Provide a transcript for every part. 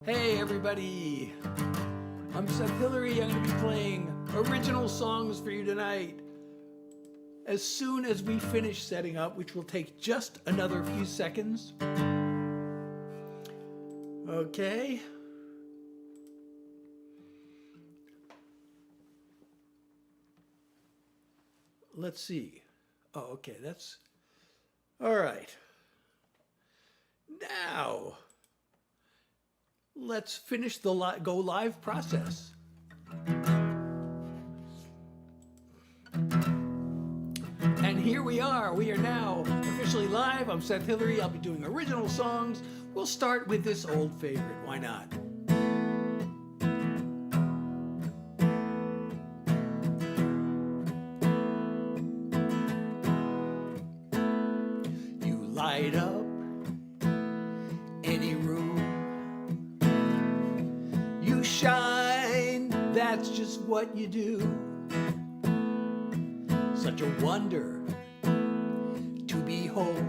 Hey everybody, I'm Seth Hillary. I'm going to be playing original songs for you tonight. As soon as we finish setting up, which will take just another few seconds. Okay. Let's see. Oh, okay, that's all right. Now, let's finish the go live process. And here we are. We are now officially live. I'm Seth Hillary. I'll be doing original songs. We'll start with this old favorite. Why not? You light up any room. You shine, that's just what you do. Such a wonder to behold.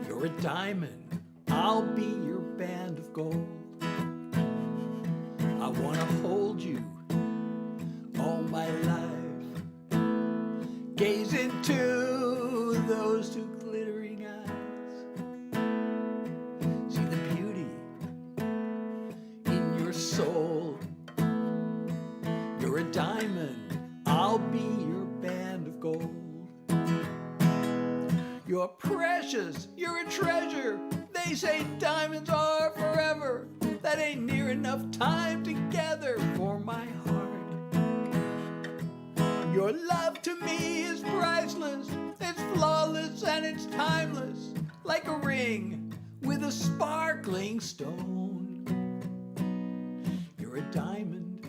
You're a diamond, I'll be your band of gold. I wanna hold you all my life. Gaze into those two glittering eyes. See the beauty in your soul. You're a diamond, I'll be your band of gold. You're precious, you're a treasure. They say diamonds are forever. That ain't near enough time together for my heart. Your love to me is priceless. It's flawless and it's timeless. Like a ring with a sparkling stone. You're a diamond,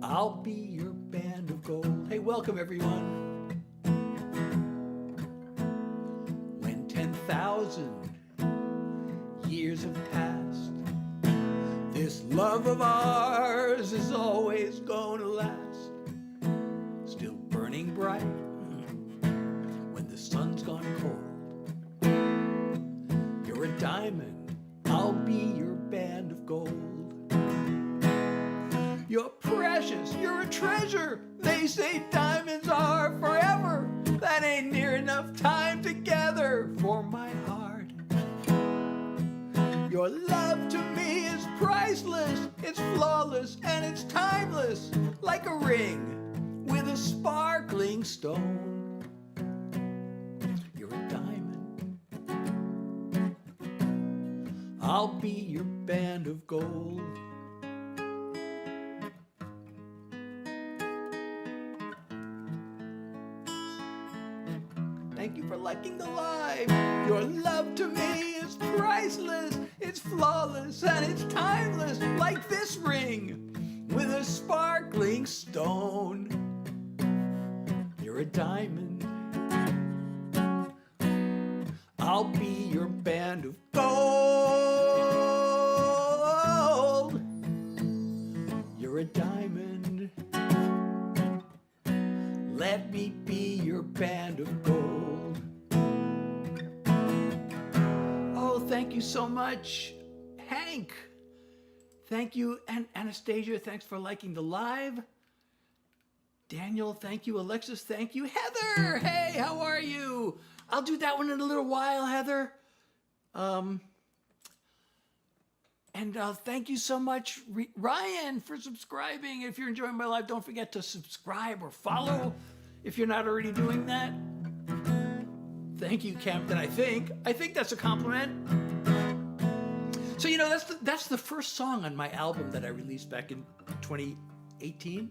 I'll be your band of gold. Hey, welcome everyone. When 10,000 years have passed, this love of ours is always going to last. Still burning bright when the sun's gone cold. You're a diamond, I'll be your band of gold. You're precious, you're a treasure. They say diamonds are forever. That ain't near enough time together for my heart. Your love to me is priceless. It's flawless and it's timeless. Like a ring with a sparkling stone. You're a diamond, I'll be your band of gold. Thank you for liking the live. Your love to me is priceless. It's flawless and it's timeless. Like this ring with a sparkling stone. You're a diamond, I'll be your band of gold. You're a diamond, let me be your band of gold. Oh, thank you so much, Hank. Thank you, and Anastasia, thanks for liking the live. Daniel, thank you. Alexis, thank you. Heather, hey, how are you? I'll do that one in a little while, Heather. Thank you so much, Ryan, for subscribing. If you're enjoying my live, don't forget to subscribe or follow if you're not already doing that. Thank you, Campton, I think that's a compliment. So, you know, that's the first song on my album that I released back in 2018.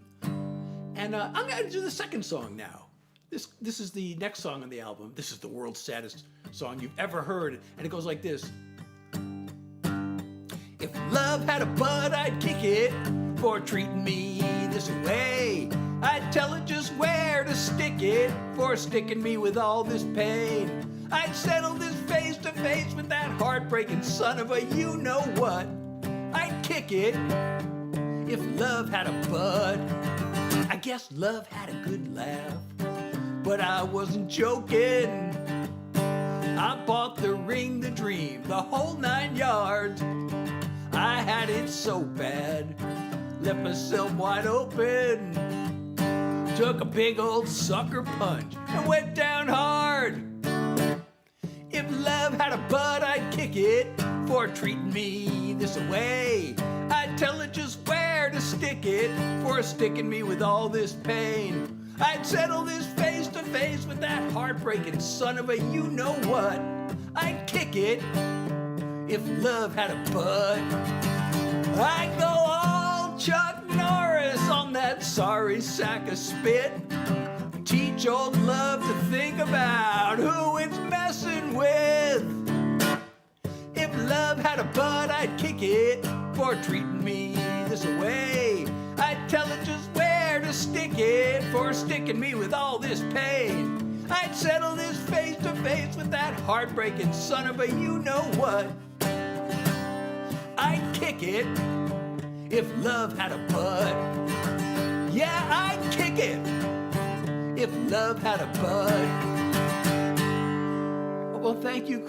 And I'm going to do the second song now. This is the next song on the album. This is the world's saddest song you've ever heard. And it goes like this. If love had a butt, I'd kick it for treating me this way. I'd tell it just where to stick it for sticking me with all this pain. I'd settle this face to face with that heartbreaking son of a you-know-what. I'd kick it if love had a butt. I guess love had a good laugh, but I wasn't joking. I bought the ring, the dream, the whole 9 yards. I had it so bad, left myself wide open. Took a big old sucker punch and went down hard. If love had a butt, I'd kick it for treating me this way. I'd tell it just where to stick it for sticking me with all this pain. I'd settle this face to face with that heartbreaking son of a you-know-what. I'd kick it if love had a butt. I'd go all Chuck Norris on that sorry sack of spit. Teach old love to think about who it's messing with. If love had a butt, I'd kick it for treating me this way. I'd tell it just where to stick it for sticking me with all this pain. I'd settle this face to face with that heartbreaking son of a you-know-what. I'd kick it if love had a butt. Yeah, I'd kick it if love had a butt. Oh, well, thank you,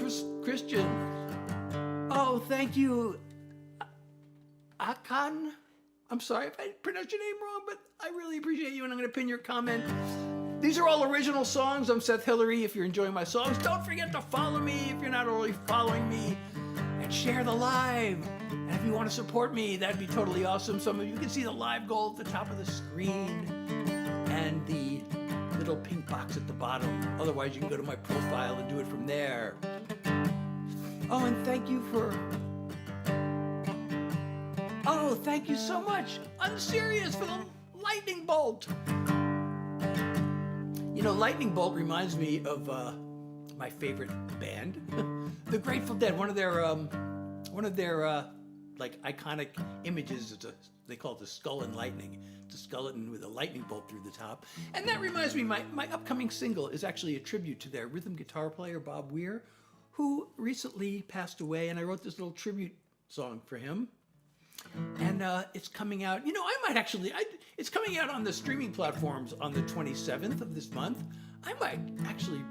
Christian. Oh, thank you, Akan. I'm sorry if I pronounced your name wrong, but I really appreciate you, and I'm going to pin your comment. These are all original songs. I'm Seth Hillary. If you're enjoying my songs, don't forget to follow me if you're not already following me, and share the live. And if you want to support me, that'd be totally awesome. Some of you can see the live goal at the top of the screen and the little pink box at the bottom. Otherwise, you can go to my profile and do it from there. Oh, and thank you so much, Unserious, for the lightning bolt. You know, lightning bolt reminds me of my favorite band, The Grateful Dead. One of their like iconic images is they call it the skull and lightning. It's a skeleton with a lightning bolt through the top. And that reminds me, my upcoming single is actually a tribute to their rhythm guitar player, Bob Weir, who recently passed away, and I wrote this little tribute song for him. And it's coming out, you know, it's coming out on the streaming platforms on the 27th of this month. I might actually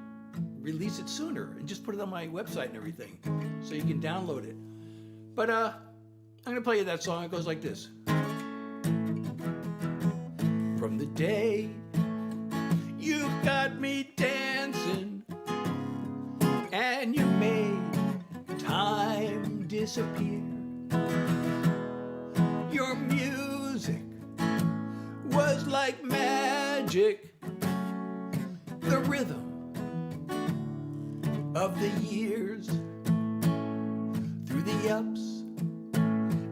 release it sooner and just put it on my website and everything so you can download it. But I'm going to play you that song. It goes like this. From the day you got me dancing and you made time disappear, your music was like magic, the rhythm of the years, through the ups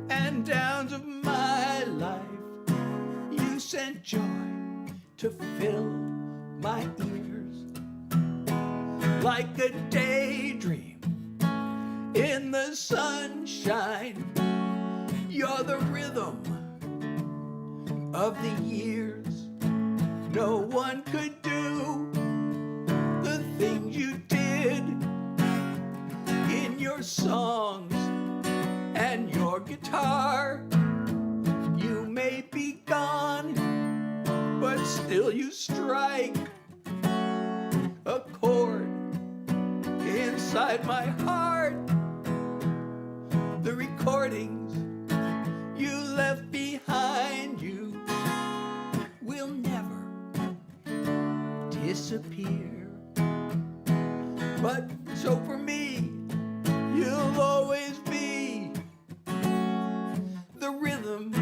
and downs of my life, you sent joy to fill my ears, like a daydream in the sunshine. You're the rhythm of the years. No one could do the things you did in your songs and your guitar. You may be gone, but still you strike a chord inside my heart. The recordings you left behind you will never disappear. But so for me, you'll always be the rhythm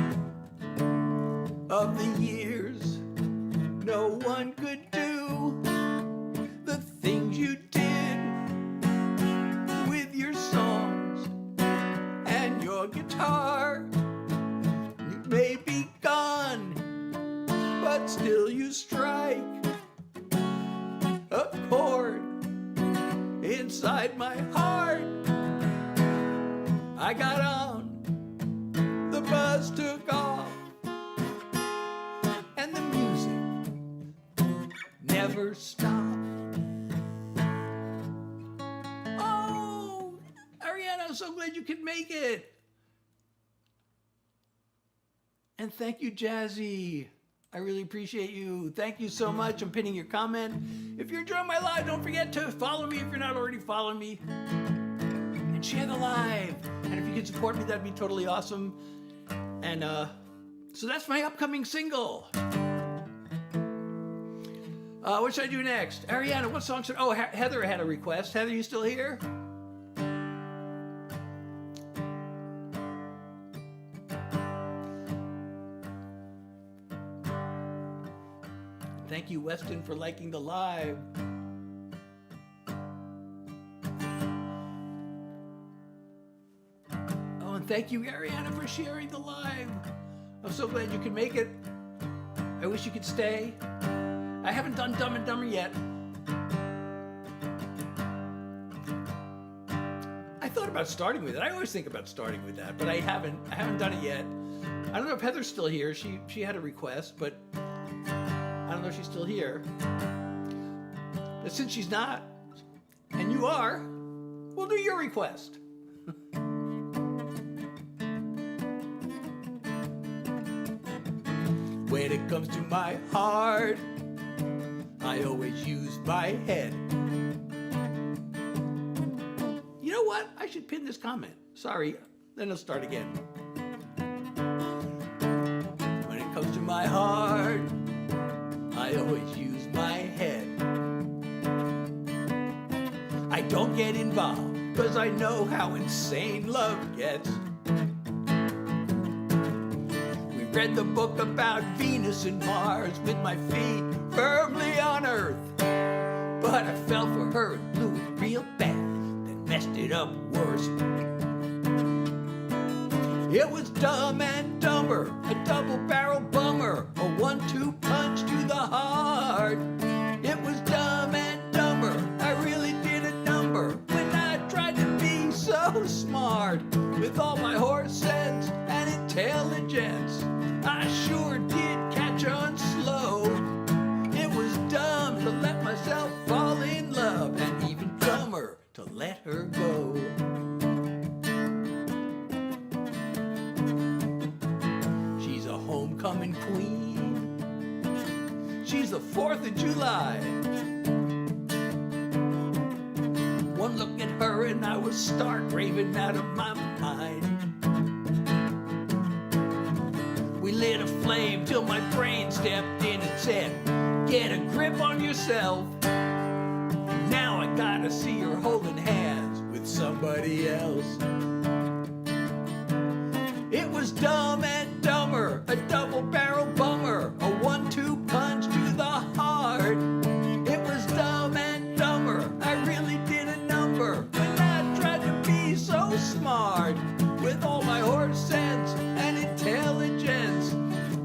of the years. No one could do the things you did with your songs and your guitar. You may be gone, but still you strike a chord inside my heart. I got on, the buzz took off, and the music never stopped. Oh, Ariana, I'm so glad you could make it. And thank you, Jazzy. I really appreciate you. Thank you so much. I'm pinning your comment. If you're enjoying my live, don't forget to follow me if you're not already following me. And share the live. And if you could support me, that'd be totally awesome. And so that's my upcoming single. What should I do next? Ariana, what song should... Oh, Heather had a request. Heather, you still here? Thank you, Weston, for liking the live. Oh, and thank you, Ariana, for sharing the live. I'm so glad you could make it. I wish you could stay. I haven't done Dumb and Dumber yet. I thought about starting with it. I always think about starting with that, but I haven't done it yet. I don't know if Heather's still here. She had a request, but I don't know if she's still here. But since she's not, and you are, we'll do your request. When it comes to my heart, I always use my head. You know what? I should pin this comment. Sorry, then I'll start again. When it comes to my heart, I always use my head. I don't get involved, cause I know how insane love gets. We read the book about Venus and Mars with my feet firmly on Earth. But I fell for her and blew it real bad, then messed it up worse. It was Dumb and Dumber, a double-barrel bummer, a 1-2 punch to the heart. It was Dumb and Dumber, I really did a number when I tried to be so smart. With all my horse sense and intelligence, I sure did catch on slow. It was dumb to let myself fall in love, and even dumber to let her go. She's a homecoming queen. She's the 4th of July. One look at her and I was stark raving out of my mind. We lit a flame till my brain stepped in and said, get a grip on yourself. Now I gotta see her holding hands with somebody else. It was Dumb and Dumber, a double-barrel bummer, a 1-2 punch to the heart. It was Dumb and Dumber, I really did a number when I tried to be so smart. With all my horse sense and intelligence,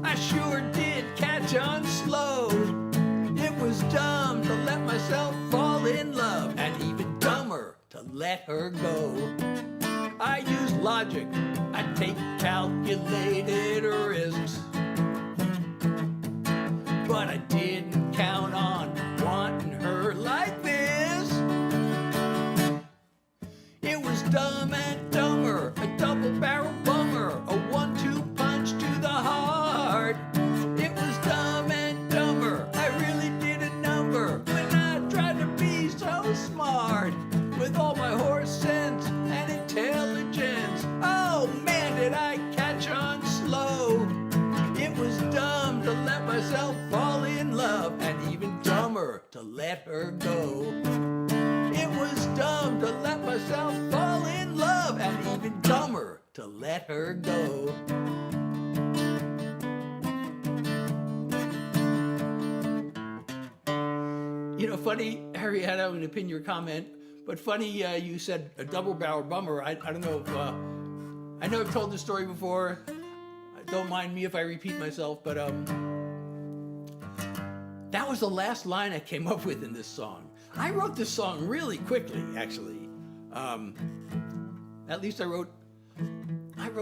I sure did catch on slow. It was dumb to let myself fall in love, and even dumber to let her go. I use logic, I take calculated risks, but I didn't count on wanting her like this. It was Dumb and Dumber, a double-barrel bummer, a 1-2 punch to the heart. It was Dumb and Dumber, I really did a number when I tried to be so smart. With all my horse sense and intelligence, oh man, did I catch on slow. It was dumb to let myself fall in love, and even dumber to let her go. It was dumb to let myself fall in love, and even dumber to let her go. You know, funny, Ariana, I'm going to pin your comment, but funny you said a double-barrel bummer. I don't know if, I know I've told this story before. Don't mind me if I repeat myself, but that was the last line I came up with in this song. I wrote this song really quickly, actually. At least I wrote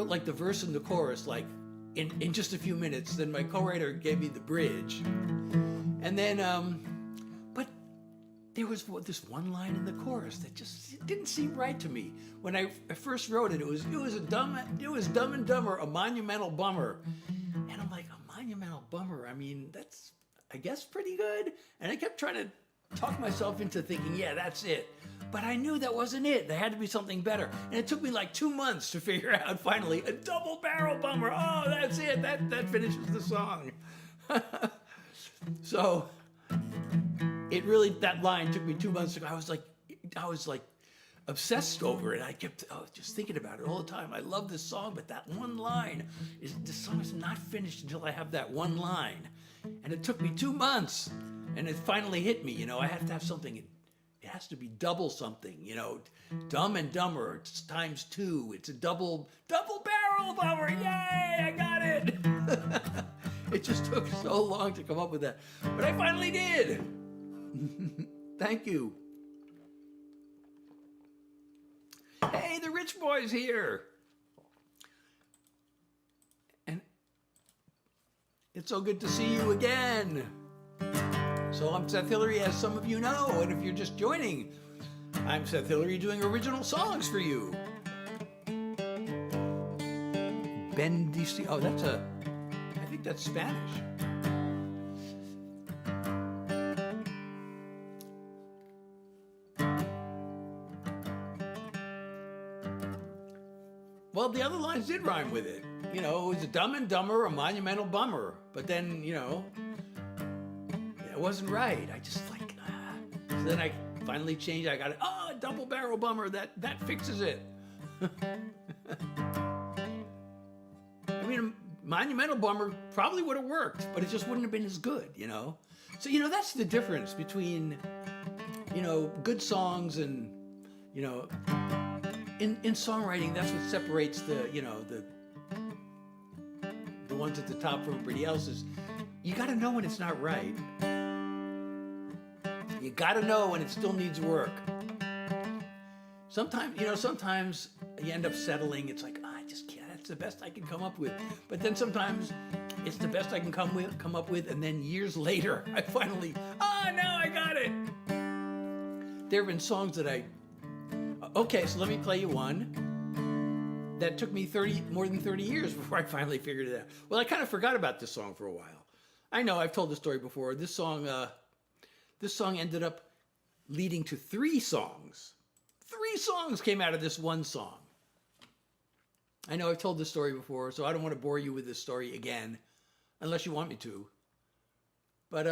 like the verse and the chorus like in just a few minutes. Then my co-writer gave me the bridge, and then but there was this one line in the chorus that just didn't seem right to me. When I first wrote it, it was Dumb and Dumber, a monumental bummer, and I'm like, a Monumental Bummer, I mean, that's, I guess, pretty good. And I kept trying to talk myself into thinking, yeah, that's it. But I knew that wasn't it. There had to be something better. And it took me like 2 months to figure out finally a double barrel bummer. Oh, that's it. That finishes the song. So it really, that line took me 2 months ago. I was like obsessed over it. I kept just thinking about it all the time. I love this song, but that one line this song is not finished until I have that one line. And it took me 2 months, and it finally hit me. You know, I have to have something. It has to be double something. You know, Dumb and Dumber. It's ×2. It's a double barrel bummer. Yay! I got it. It just took so long to come up with that, but I finally did. Thank you. Hey, the Rich Boy's here. And it's so good to see you again. So I'm Seth Hillary, as some of you know, and if you're just joining, I'm Seth Hillary doing original songs for you. Bendicio, oh, I think that's Spanish. Well, the other lines did rhyme with it. You know, it was a Dumb and Dumber, a monumental bummer. But then, you know, it wasn't right. I just like, So then I finally changed. I got it. Oh, a double barrel bummer. That fixes it. I mean, a monumental bummer probably would have worked, but it just wouldn't have been as good, you know? So, you know, that's the difference between, you know, good songs and, you know, in songwriting, that's what separates the, you know, the ones at the top from everybody else is you got to know when it's not right. You got to know when it still needs work. Sometimes you end up settling. It's like, I just can't. That's the best I can come up with. But then sometimes it's the best I can come up with, and then years later, I finally, now I got it. There have been songs that okay, so let me play you one that took me more than 30 years before I finally figured it out. Well, I kind of forgot about this song for a while. I know I've told the story before. This song ended up leading to 3 songs. 3 songs came out of this one song. I know I've told this story before, so I don't want to bore you with this story again, unless you want me to. But,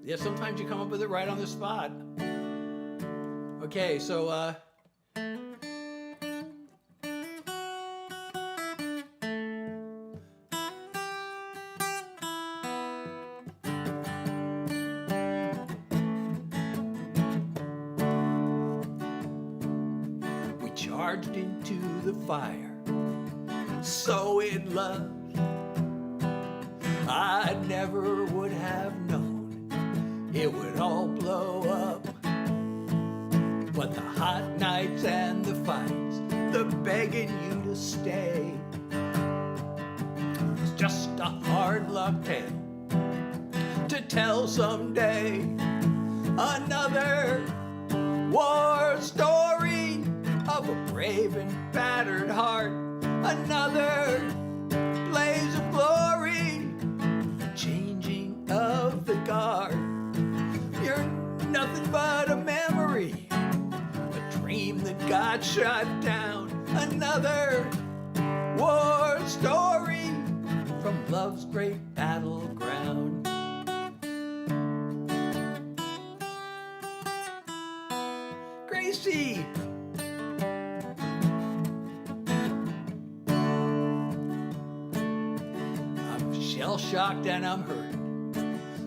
yeah, sometimes you come up with it right on the spot. Okay, so, we charged into the fire, so in love, I never would have known it would all blow up. But the hot nights and the fights, the begging you to stay, it's just a hard luck tale to tell someday. Another war story of a brave and battered heart. Another blaze of glory, changing of the guard. You're nothing but a memory, a dream that got shot down. Another war story from love's great battleground. Gracie! I'm shell-shocked and I'm hurt,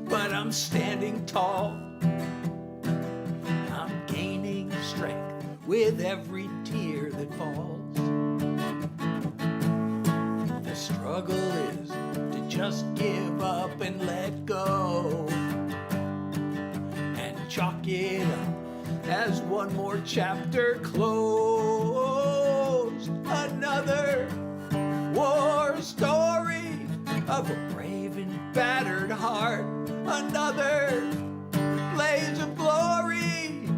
but I'm standing tall. I'm gaining strength with every tear that falls. The struggle is to just give up and let go, and chalk it up as one more chapter closed. Another war story of a brave and battered heart. Another blaze of glory,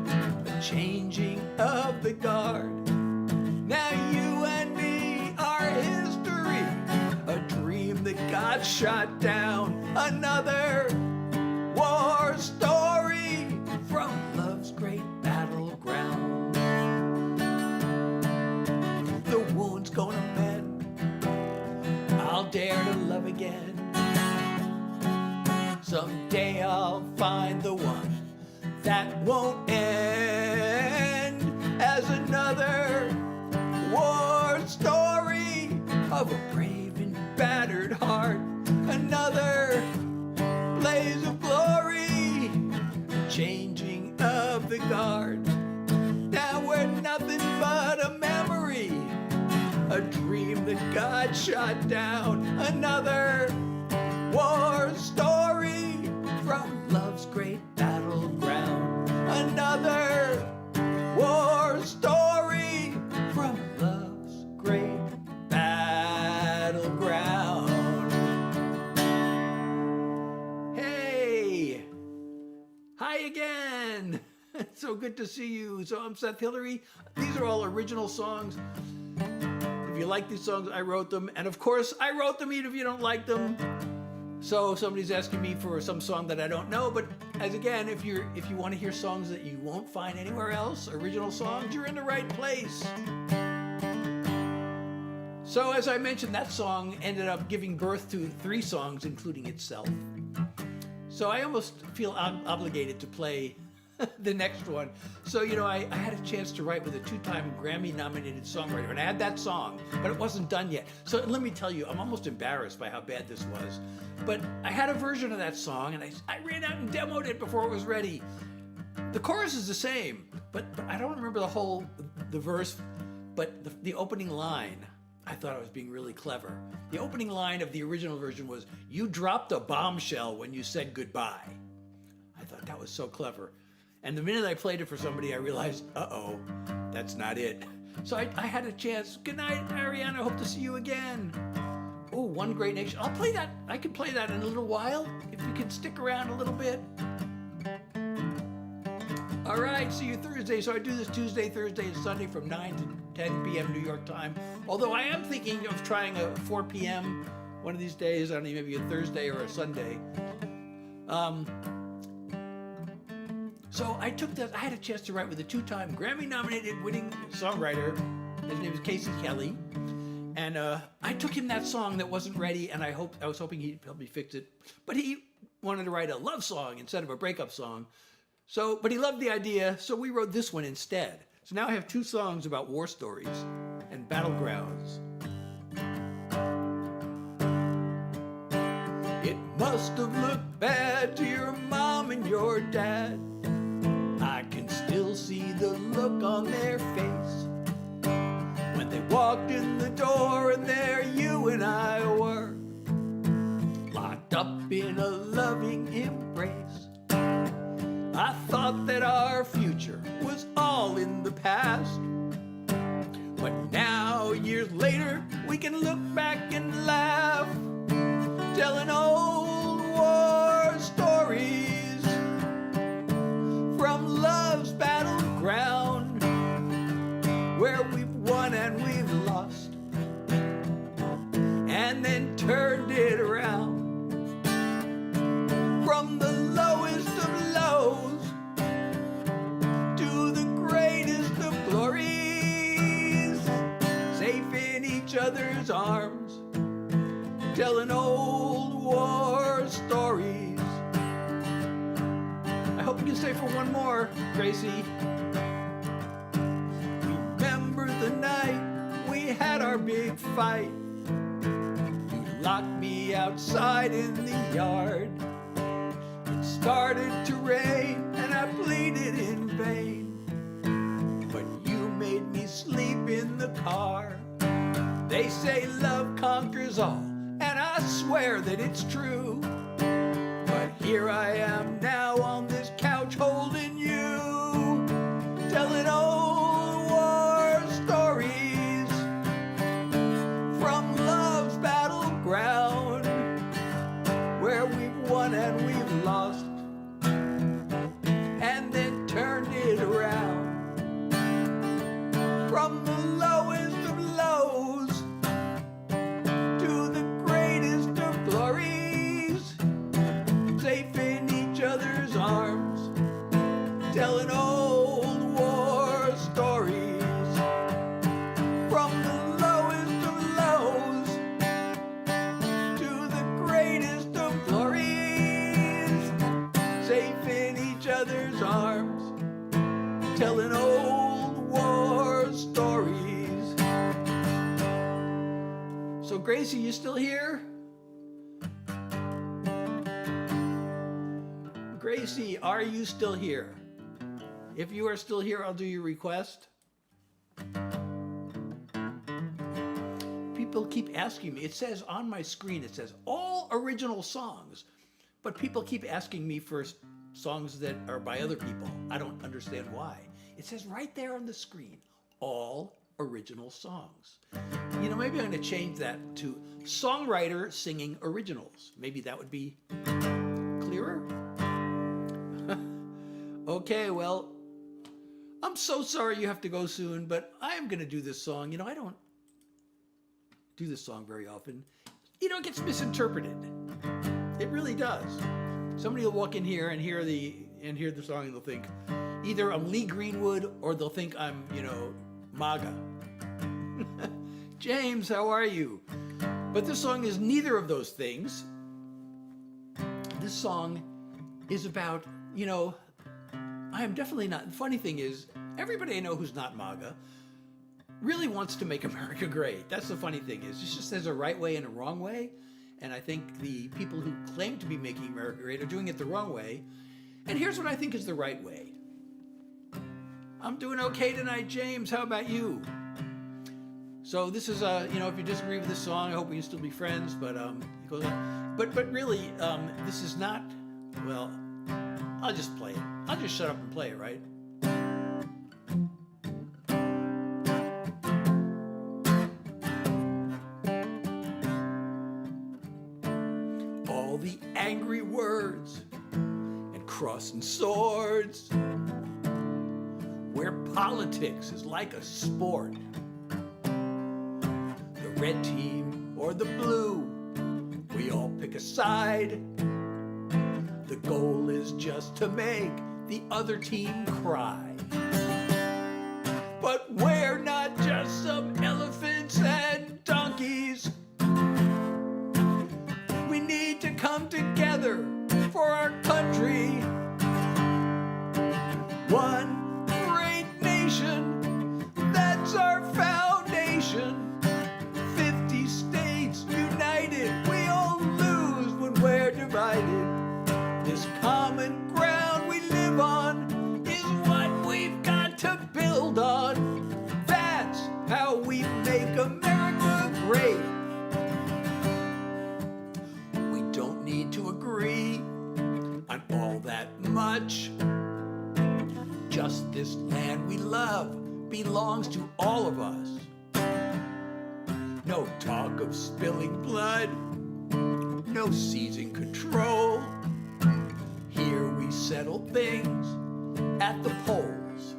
a changing of the guard. Now you got shot down. Another war story from love's great battleground. The wound's gonna mend. I'll dare to love again. Someday I'll find the one that won't end. As another war story of a brave and battered heart. Another blaze of glory, changing of the guard. Now we're nothing but a memory, a dream that got shot down. Another war story from love's great battleground. Another war story from love's great battleground. Hey! Hi again! It's so good to see you. So I'm Seth Hillary. These are all original songs. If you like these songs, I wrote them. And of course, I wrote them even if you don't like them. So somebody's asking me for some song that I don't know, but as again, if you want to hear songs that you won't find anywhere else, original songs, you're in the right place. So as I mentioned, that song ended up giving birth to 3 songs, including itself. So I almost feel obligated to play the next one. So, I had a chance to write with a 2-time Grammy-nominated songwriter, and I had that song, but it wasn't done yet. So let me tell you, I'm almost embarrassed by how bad this was. But I had a version of that song, and I ran out and demoed it before it was ready. The chorus is the same, but I don't remember the verse, but the opening line, I thought I was being really clever. The opening line of the original version was, "You dropped a bombshell when you said goodbye." I thought that was so clever. And the minute I played it for somebody, I realized, uh-oh, that's not it. So I had a chance. Good night, Ariana. Hope to see you again. Oh, One Great Nation. I'll play that. I can play that in a little while, if you can stick around a little bit. All right, see you Thursday. So I do this Tuesday, Thursday, and Sunday from 9 to 10 p.m. New York time. Although I am thinking of trying a 4 p.m. one of these days. I don't know, maybe a Thursday or a Sunday. So I had a chance to write with a 2-time Grammy-nominated winning songwriter. His name is Casey Kelly. And I took him that song that wasn't ready, and I was hoping he'd help me fix it. But he wanted to write a love song instead of a breakup song. But he loved the idea, so we wrote this one instead. So now I have 2 songs about war stories and battlegrounds. It must have looked bad to your mom and your dad. I can still see the look on their face when they walked in the door, and there you and I were, locked up in a loving embrace. I thought that our future was all in the past, but now, years later, we can look back and laugh, telling old war stories from love's battleground, where we've won and we've lost, and then turned it around. From the lowest of lows to the greatest of glories, safe in each other's arms, telling old war stories. I hope you can stay for one more, Gracie. Remember the night we had our big fight. You locked me outside in the yard. It started to rain and I pleaded in vain, but you made me sleep in the car. They say love conquers all, and I swear that it's true. But here I am now on this couch holding you, telling old war stories from love's battleground, where we've won and we've lost, telling old war stories from the lowest of lows to the greatest of glories, safe in each other's arms, telling old war stories. So Gracie, you still here? Gracie, are you still here? If you are still here, I'll do your request. People keep asking me. It says on my screen, it says all original songs, but people keep asking me for songs that are by other people. I don't understand why. It says right there on the screen, all original songs. You know, maybe I'm going to change that to songwriter singing originals. Maybe that would be clearer. Okay, well, I'm so sorry you have to go soon, but I am going to do this song. You know, I don't do this song very often. You know, it gets misinterpreted. It really does. Somebody will walk in here and hear the song and they'll think either I'm Lee Greenwood or they'll think I'm, you know, MAGA. James, how are you? But this song is neither of those things. This song is about, you know, I am definitely not. The funny thing is, everybody I know who's not MAGA really wants to make America great. That's the funny thing is, it's just there's a right way and a wrong way. And I think the people who claim to be making America great are doing it the wrong way. And here's what I think is the right way. I'm doing okay tonight, James. How about you? So this is, you know, if you disagree with this song, I hope we can still be friends. But it goes on. But really, this is not. Well, I'll just play it. I'll just shut up and play it, right? All the angry words and crossing swords, where politics is like a sport. The red team or the blue, we all pick a side. The goal is just to make the other team cry. But we're not just some elephants and donkeys. We need to come together for our country. One great nation, that's our foundation. 50 states united, we all lose when we're divided. This common ground we live on is what we've got to build on. That's how we make America great. We don't need to agree on all that much. Just this land we love belongs to all of us. No talk of spilling blood, no seizing control. Here we settle things at the polls.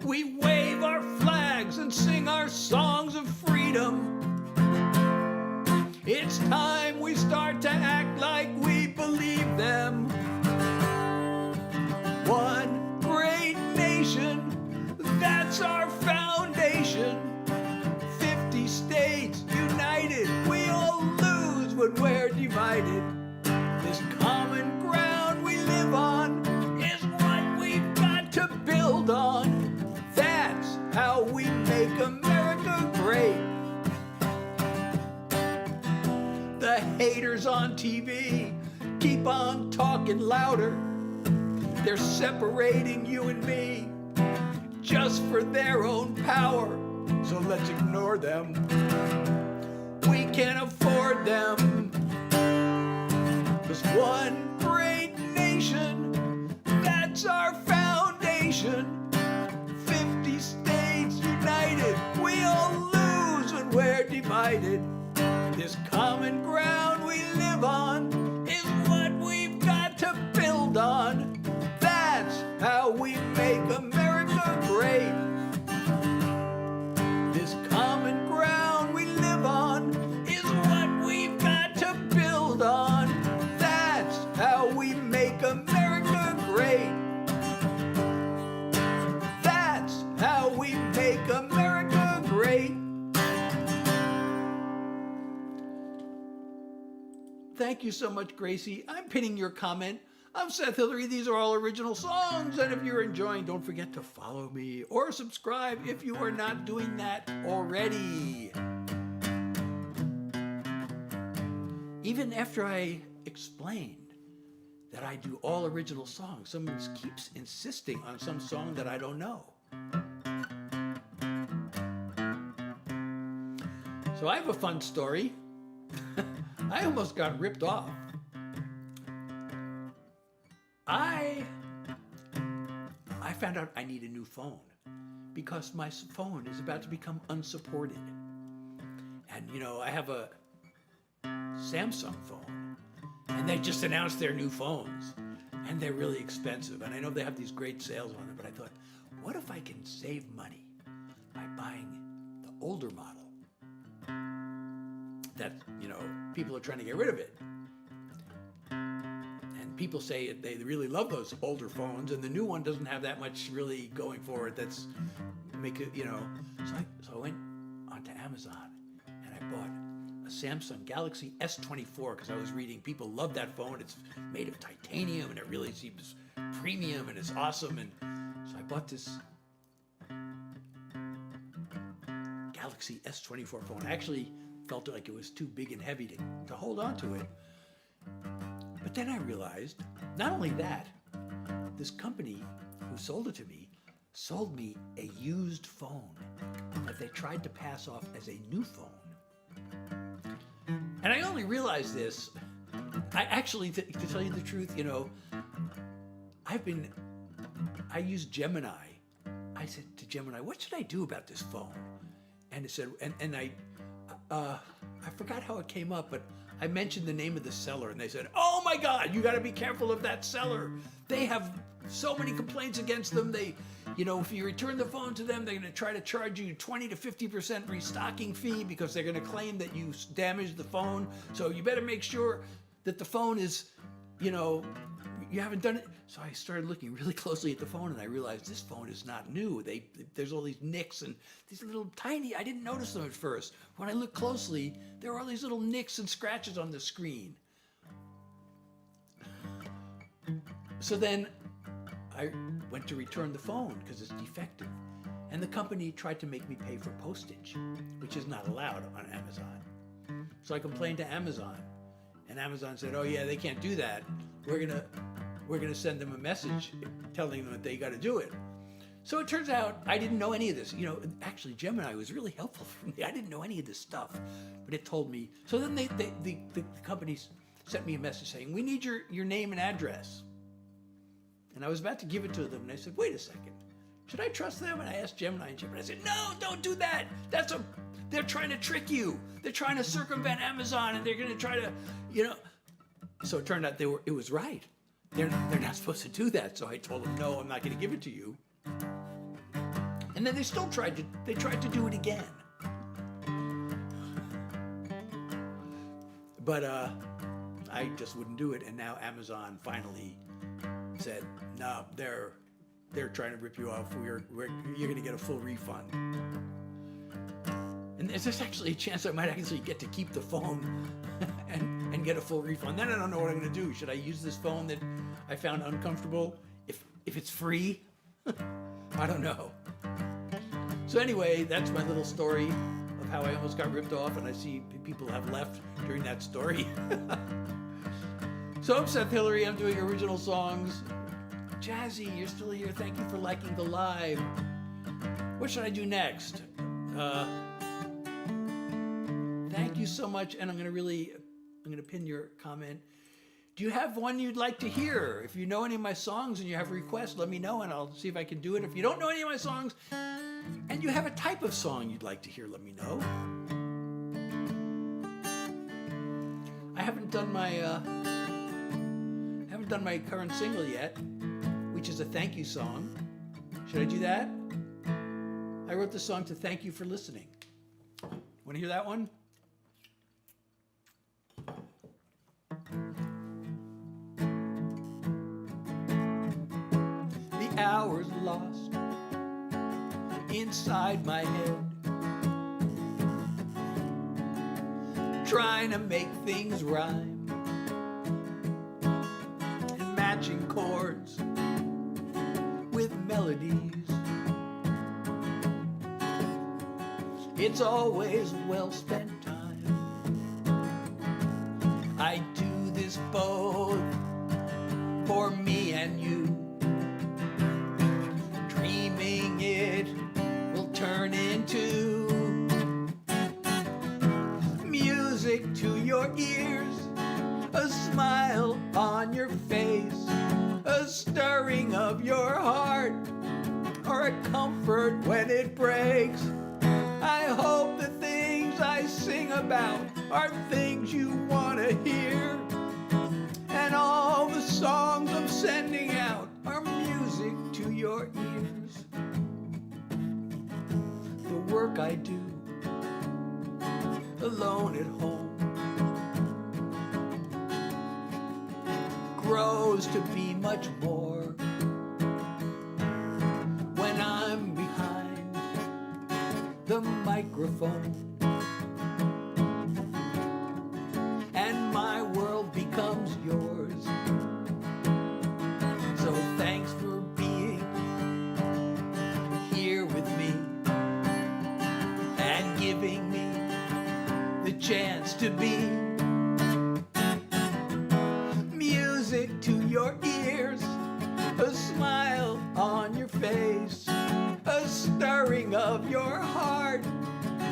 We wave our flags and sing our songs of freedom. It's time we start to act like we believe them. One great nation, that's our foundation. 50 states united, we all lose when we're divided. This common ground we live on is what we've got to build on. That's how we make America great. The haters on TV keep on talking louder. They're separating you and me just for their own power. So let's ignore them. We can't afford them. 'Cause one great nation, that's our foundation. 50 states united, we all lose when we're divided. This common ground we live on is what we've got to build on. That's how we make America great. This common ground we live on is what we've got to build on. That's how we make America great. thank you so much, Gracie. I'm pinning your comment. I'm Seth Hillary. These are all original songs. And if you're enjoying, don't forget to follow me or subscribe if you are not doing that already. Even after I explained that I do all original songs, someone keeps insisting on some song that I don't know. So I have a fun story. I almost got ripped off. I found out I need a new phone because my phone is about to become unsupported. And you know, I have a Samsung phone and they just announced their new phones and they're really expensive. And I know they have these great sales on them, but I thought, what if I can save money by buying the older model that, you know, people are trying to get rid of it. And people say they really love those older phones, and the new one doesn't have that much really going for it. That's make it, you know. So I went onto Amazon and I bought a Samsung Galaxy S24 because I was reading people love that phone. It's made of titanium and it really seems premium and it's awesome. And so I bought this Galaxy S24 phone. I actually felt like it was too big and heavy to hold on to it. But then I realized, not only that, this company who sold it to me sold me a used phone that they tried to pass off as a new phone. And I only realized this, I actually, to tell you the truth, you know, I used Gemini. I said to Gemini, what should I do about this phone? And it said, and I forgot how it came up, but I mentioned the name of the seller and they said, oh my God, you got to be careful of that seller. They have so many complaints against them. They, you know, if you return the phone to them, they're going to try to charge you 20 to 50% restocking fee because they're going to claim that you damaged the phone. So you better make sure that the phone is, you know, you haven't done it. So I started looking really closely at the phone and I realized this phone is not new. There's all these nicks and these little tiny, I didn't notice them at first. When I looked closely, there were all these little nicks and scratches on the screen. So then I went to return the phone because it's defective. And the company tried to make me pay for postage, which is not allowed on Amazon. So I complained to Amazon and Amazon said, oh yeah, they can't do that. We're gonna send them a message telling them that they got to do it. So it turns out I didn't know any of this. You know, actually Gemini was really helpful for me. I didn't know any of this stuff, but it told me. So then the companies sent me a message saying, we need your name and address. And I was about to give it to them and I said, wait a second, should I trust them? And I asked Gemini and Gemini said, no, don't do that. They're trying to trick you. They're trying to circumvent Amazon and they're gonna try to, you know. So it turned out it was right. They're not supposed to do that. So I told them, no, I'm not going to give it to you. And then they still tried to do it again. But I just wouldn't do it. And now Amazon finally said, no, they're trying to rip you off. You're going to get a full refund. And there's actually a chance I might actually get to keep the phone and get a full refund. Then I don't know what I'm going to do. Should I use this phone that I found uncomfortable if it's free? I don't know. So anyway, that's my little story of how I almost got ripped off, and I see people have left during that story. So I'm Seth Hillary. I'm doing original songs. Jazzy, you're still here. Thank you for liking the live. What should I do next? Thank you so much, and I'm going to pin your comment. Do you have one you'd like to hear? If you know any of my songs and you have requests, let me know and I'll see if I can do it. If you don't know any of my songs and you have a type of song you'd like to hear, let me know. I haven't done my current single yet, which is a thank you song. Should I do that? I wrote this song to thank you for listening. Want to hear that one? The hours lost inside my head, trying to make things rhyme matching chords with melodies. It's always well spent time. I do this both for me and you, dreaming it will turn into music to your ears, a smile on your face, a stirring of your heart, or a comfort when it breaks. I hope the things I sing about are things you want to hear, and all the songs I'm sending out are music to your ears. The work I do alone at home grows to be much more when I'm behind the microphone, and my world becomes yours. So thanks for being here with me and giving me the chance to be music to your ears, a smile on your face, a stirring of your heart,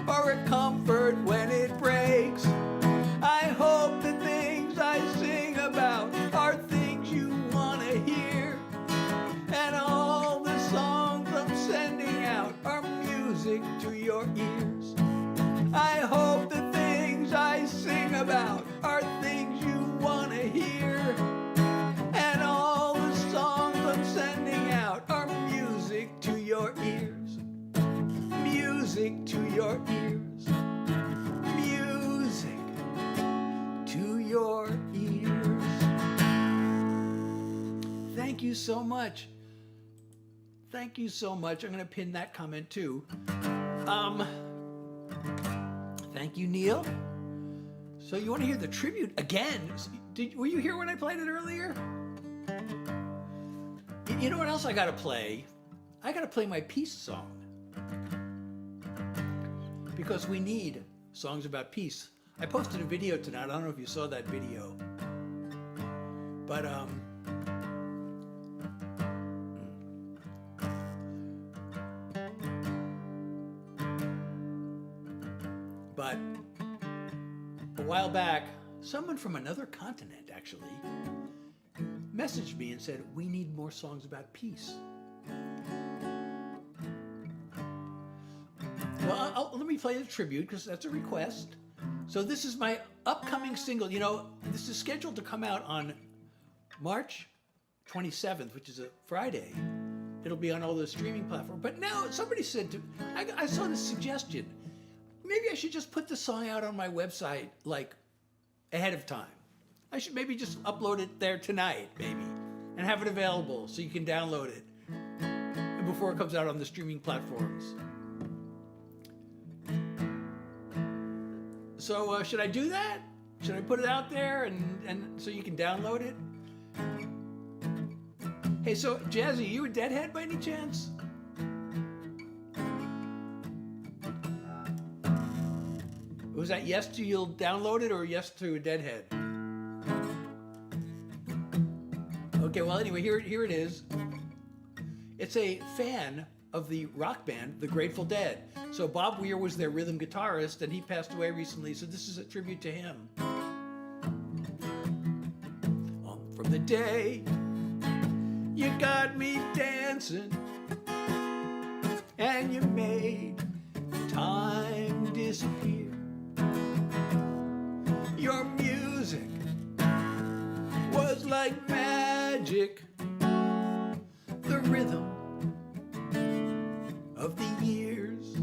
or a comfort when it breaks. I hope the things I sing about are things you want to hear, and all the songs I'm sending out are music to your ears. I hope the things I sing about are things you want to hear, and all the songs I'm sending out are music to your ears. Music to your ears. Music to your ears. Thank you so much. Thank you so much. I'm going to pin that comment too. Thank you, Neil. So you want to hear the tribute again? Were you here when I played it earlier? You know what else I got to play? I got to play my peace song. Because we need songs about peace. I posted a video tonight. I don't know if you saw that video. But a while back, someone from another continent actually messaged me and said, we need more songs about peace. Well, let me play the tribute because that's a request. So this is my upcoming single. You know, this is scheduled to come out on March 27th, which is a Friday. It'll be on all the streaming platforms. But now somebody said I saw this suggestion. Maybe I should just put the song out on my website like ahead of time. I should maybe just upload it there tonight, maybe, and have it available so you can download it and before it comes out on the streaming platforms. So should I do that? Should I put it out there and so you can download it? Hey, so Jazzy, you a Deadhead by any chance? Was that yes to you'll download it or yes to a Deadhead? Okay, well anyway, here it is. It's a fan of the rock band, The Grateful Dead. So Bob Weir was their rhythm guitarist and he passed away recently, so this is a tribute to him. From the day you got me dancing and you made time disappear. Your music was like magic, the rhythm of the years,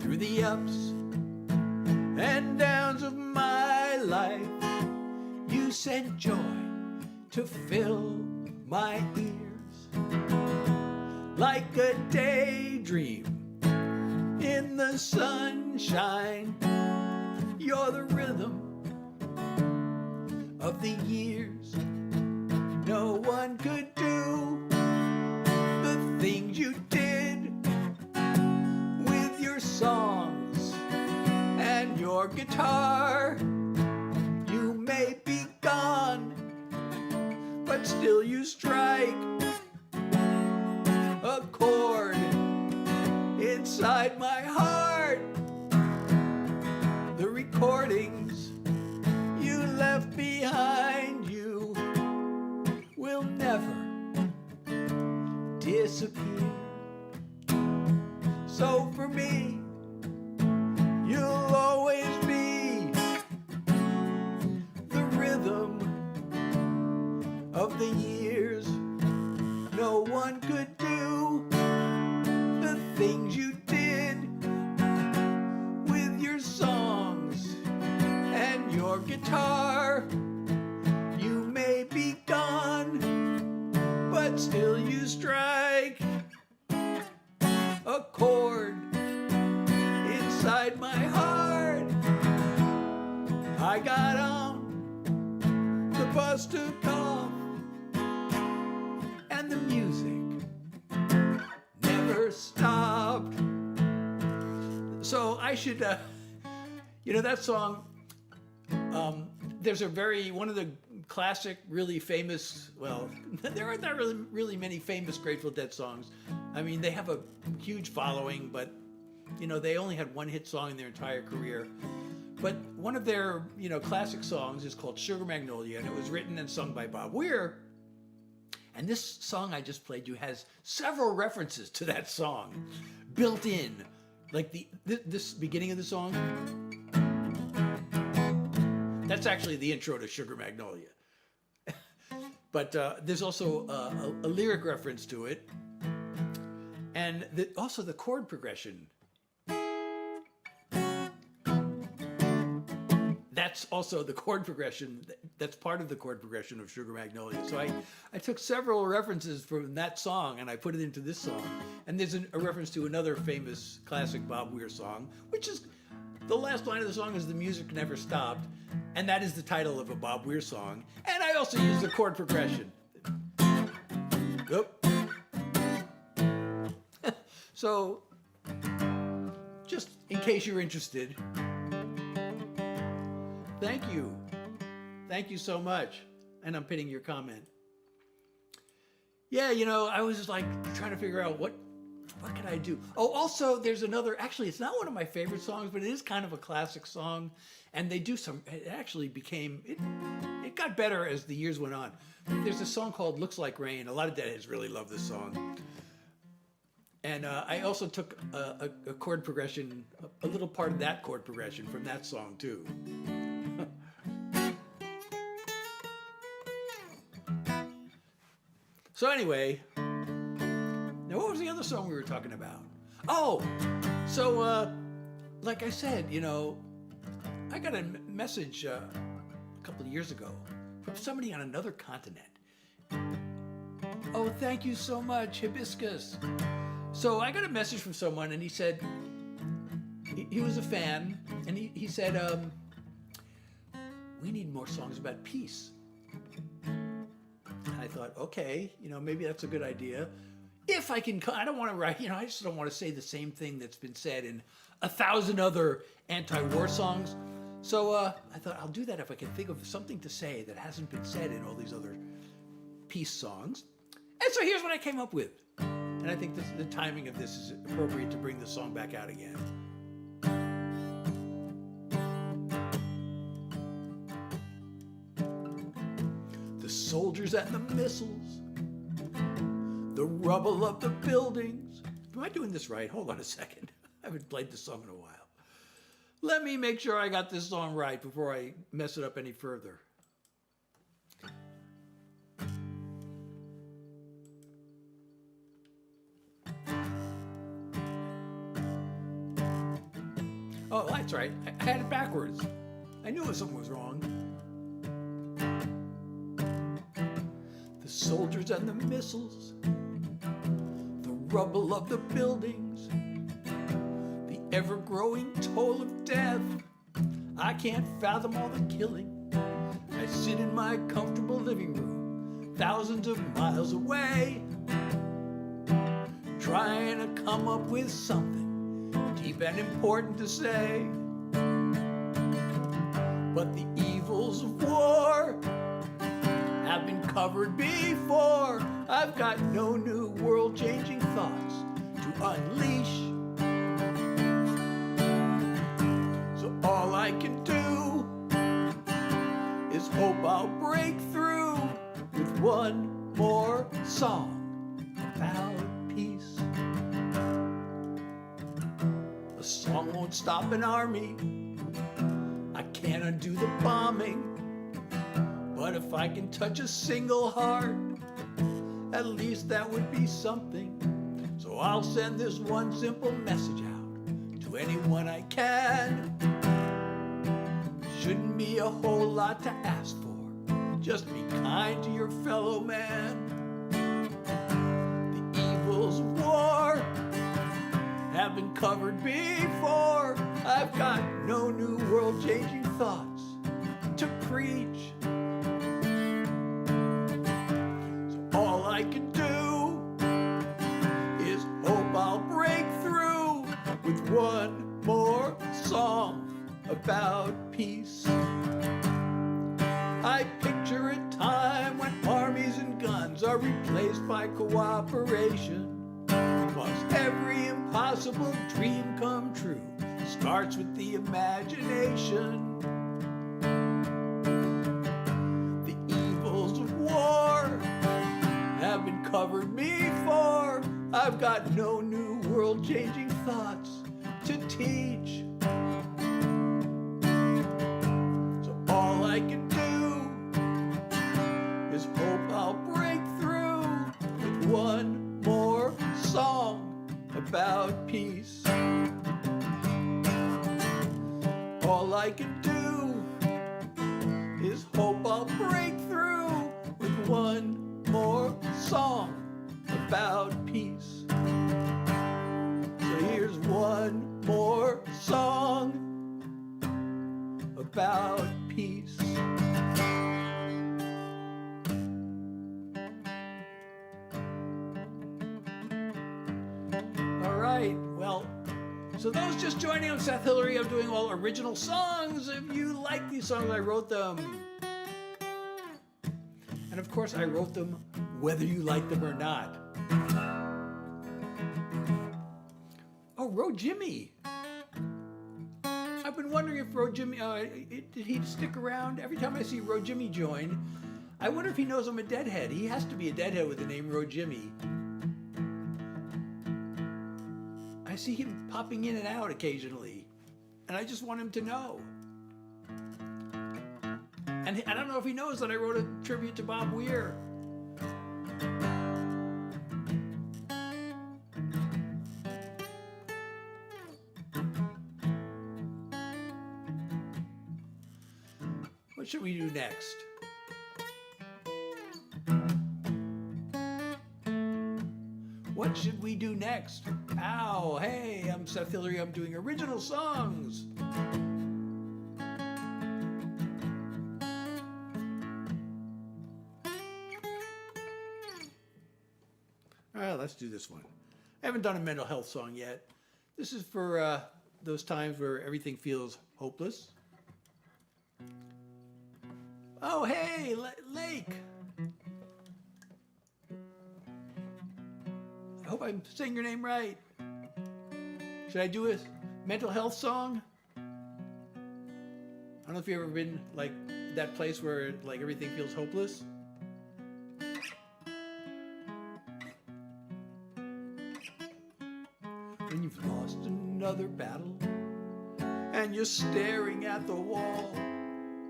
through the ups and downs of my life, you sent joy to fill my ears, like a daydream in the sunshine. You're the rhythm of the years, no one could do the things you did with your songs and your guitar. You may be gone, but still you strike a chord inside my heart. The recordings you left behind you will never disappear. So for me, you'll always be the rhythm of the years. No one could do the things you did with your songs and your guitar. You may be gone, but still you strike a chord inside my heart. I got on the bus, took off, and the music never stopped. So I should, that song, there's one of the classic, really famous, well, there are not really many famous Grateful Dead songs. I mean, they have a huge following, but, they only had one hit song in their entire career. But one of their, classic songs is called Sugar Magnolia, and it was written and sung by Bob Weir. And this song I just played you has several references to that song built in. Like this beginning of the song, that's actually the intro to Sugar Magnolia. But there's also a lyric reference to it. And also the chord progression. That's also the chord progression. That's part of the chord progression of Sugar Magnolia. So I took several references from that song and I put it into this song. And there's a reference to another famous classic Bob Weir song, which is the last line of the song is "The music never stopped," and that is the title of a Bob Weir song. And I also use the chord progression. Oop. So, just in case you're interested. Thank you. Thank you so much. And I'm pinning your comment. Yeah, I was just like trying to figure out what could I do? Oh, also there's another, actually it's not one of my favorite songs, but it is kind of a classic song. And it actually became, it got better as the years went on. There's a song called Looks Like Rain. A lot of Deadheads really love this song. And I also took a chord progression, a little part of that chord progression from that song too. So anyway, now what was the other song we were talking about? Oh, so like I said, I got a message a couple of years ago from somebody on another continent. Oh, thank you so much, Hibiscus. So I got a message from someone and he said, he was a fan, and he said, we need more songs about peace. And I thought, okay, maybe that's a good idea. If I can, I don't want to write, I just don't want to say the same thing that's been said in 1,000 other anti-war songs. So I thought I'll do that if I can think of something to say that hasn't been said in all these other peace songs. And so here's what I came up with. And I think the timing of this is appropriate to bring the song back out again. The soldiers and the missiles, the rubble of the buildings. Am I doing this right? Hold on a second. I haven't played this song in a while. Let me make sure I got this song right before I mess it up any further. Oh, that's right. I had it backwards. I knew something was wrong. The soldiers and the missiles, the rubble of the buildings, the ever-growing toll of death. I can't fathom all the killing. I sit in my comfortable living room, thousands of miles away, trying to come up with something deep and important to say. But the evils of war have been covered before. I've got no new world-changing thoughts to unleash. So all I can do is hope I'll break through with one more song about peace. A song won't stop an army. I can't undo the bombing. But if I can touch a single heart, at least that would be something. So I'll send this one simple message out to anyone I can. Shouldn't be a whole lot to ask for. Just be kind to your fellow man. The evils of war have been covered before. I've got no new world-changing thoughts to preach. So all I can do is hope I'll break through with one more song about peace. I picture a time when armies and guns are replaced by cooperation. Because every impossible dream come true starts with the imagination. The evils of war have been covered before. I've got no new world-changing thoughts to teach. So all I can do is hope I'll break through with one more song about peace. All I can do is hope I'll break through with one more song about peace. So here's one more song about peace. All right, well, so those just joining, I'm Seth Hillary. I'm doing all original songs. If you like these songs, I wrote them. And of course, I wrote them whether you like them or not. Oh, Ro Jimmy. I've been wondering if Ro Jimmy, did he stick around? Every time I see Ro Jimmy join, I wonder if he knows I'm a deadhead. He has to be a deadhead with the name Ro Jimmy. I see him popping in and out occasionally, and I just want him to know. And I don't know if he knows that I wrote a tribute to Bob Weir. What should we do next? What should we do next? Ow, hey, I'm Seth Hillary. I'm doing original songs. All right, let's do this one. I haven't done a mental health song yet. This is for those times where everything feels hopeless. Oh, hey, Lake. I hope I'm saying your name right. Should I do a mental health song? I don't know if you've ever been like that place where like everything feels hopeless. When you've lost another battle and you're staring at the wall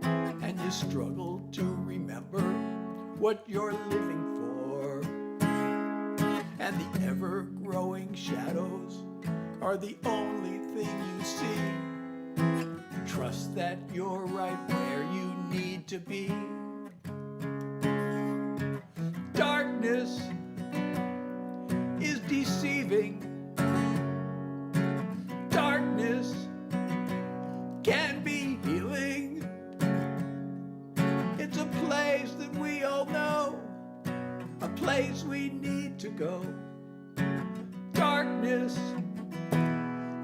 and you struggle to remember what you're living for. And the ever-growing shadows are the only thing you see. Trust that you're right where you need to be. Darkness is deceiving. Darkness can be healing. It's a place that we all know place we need to go. Darkness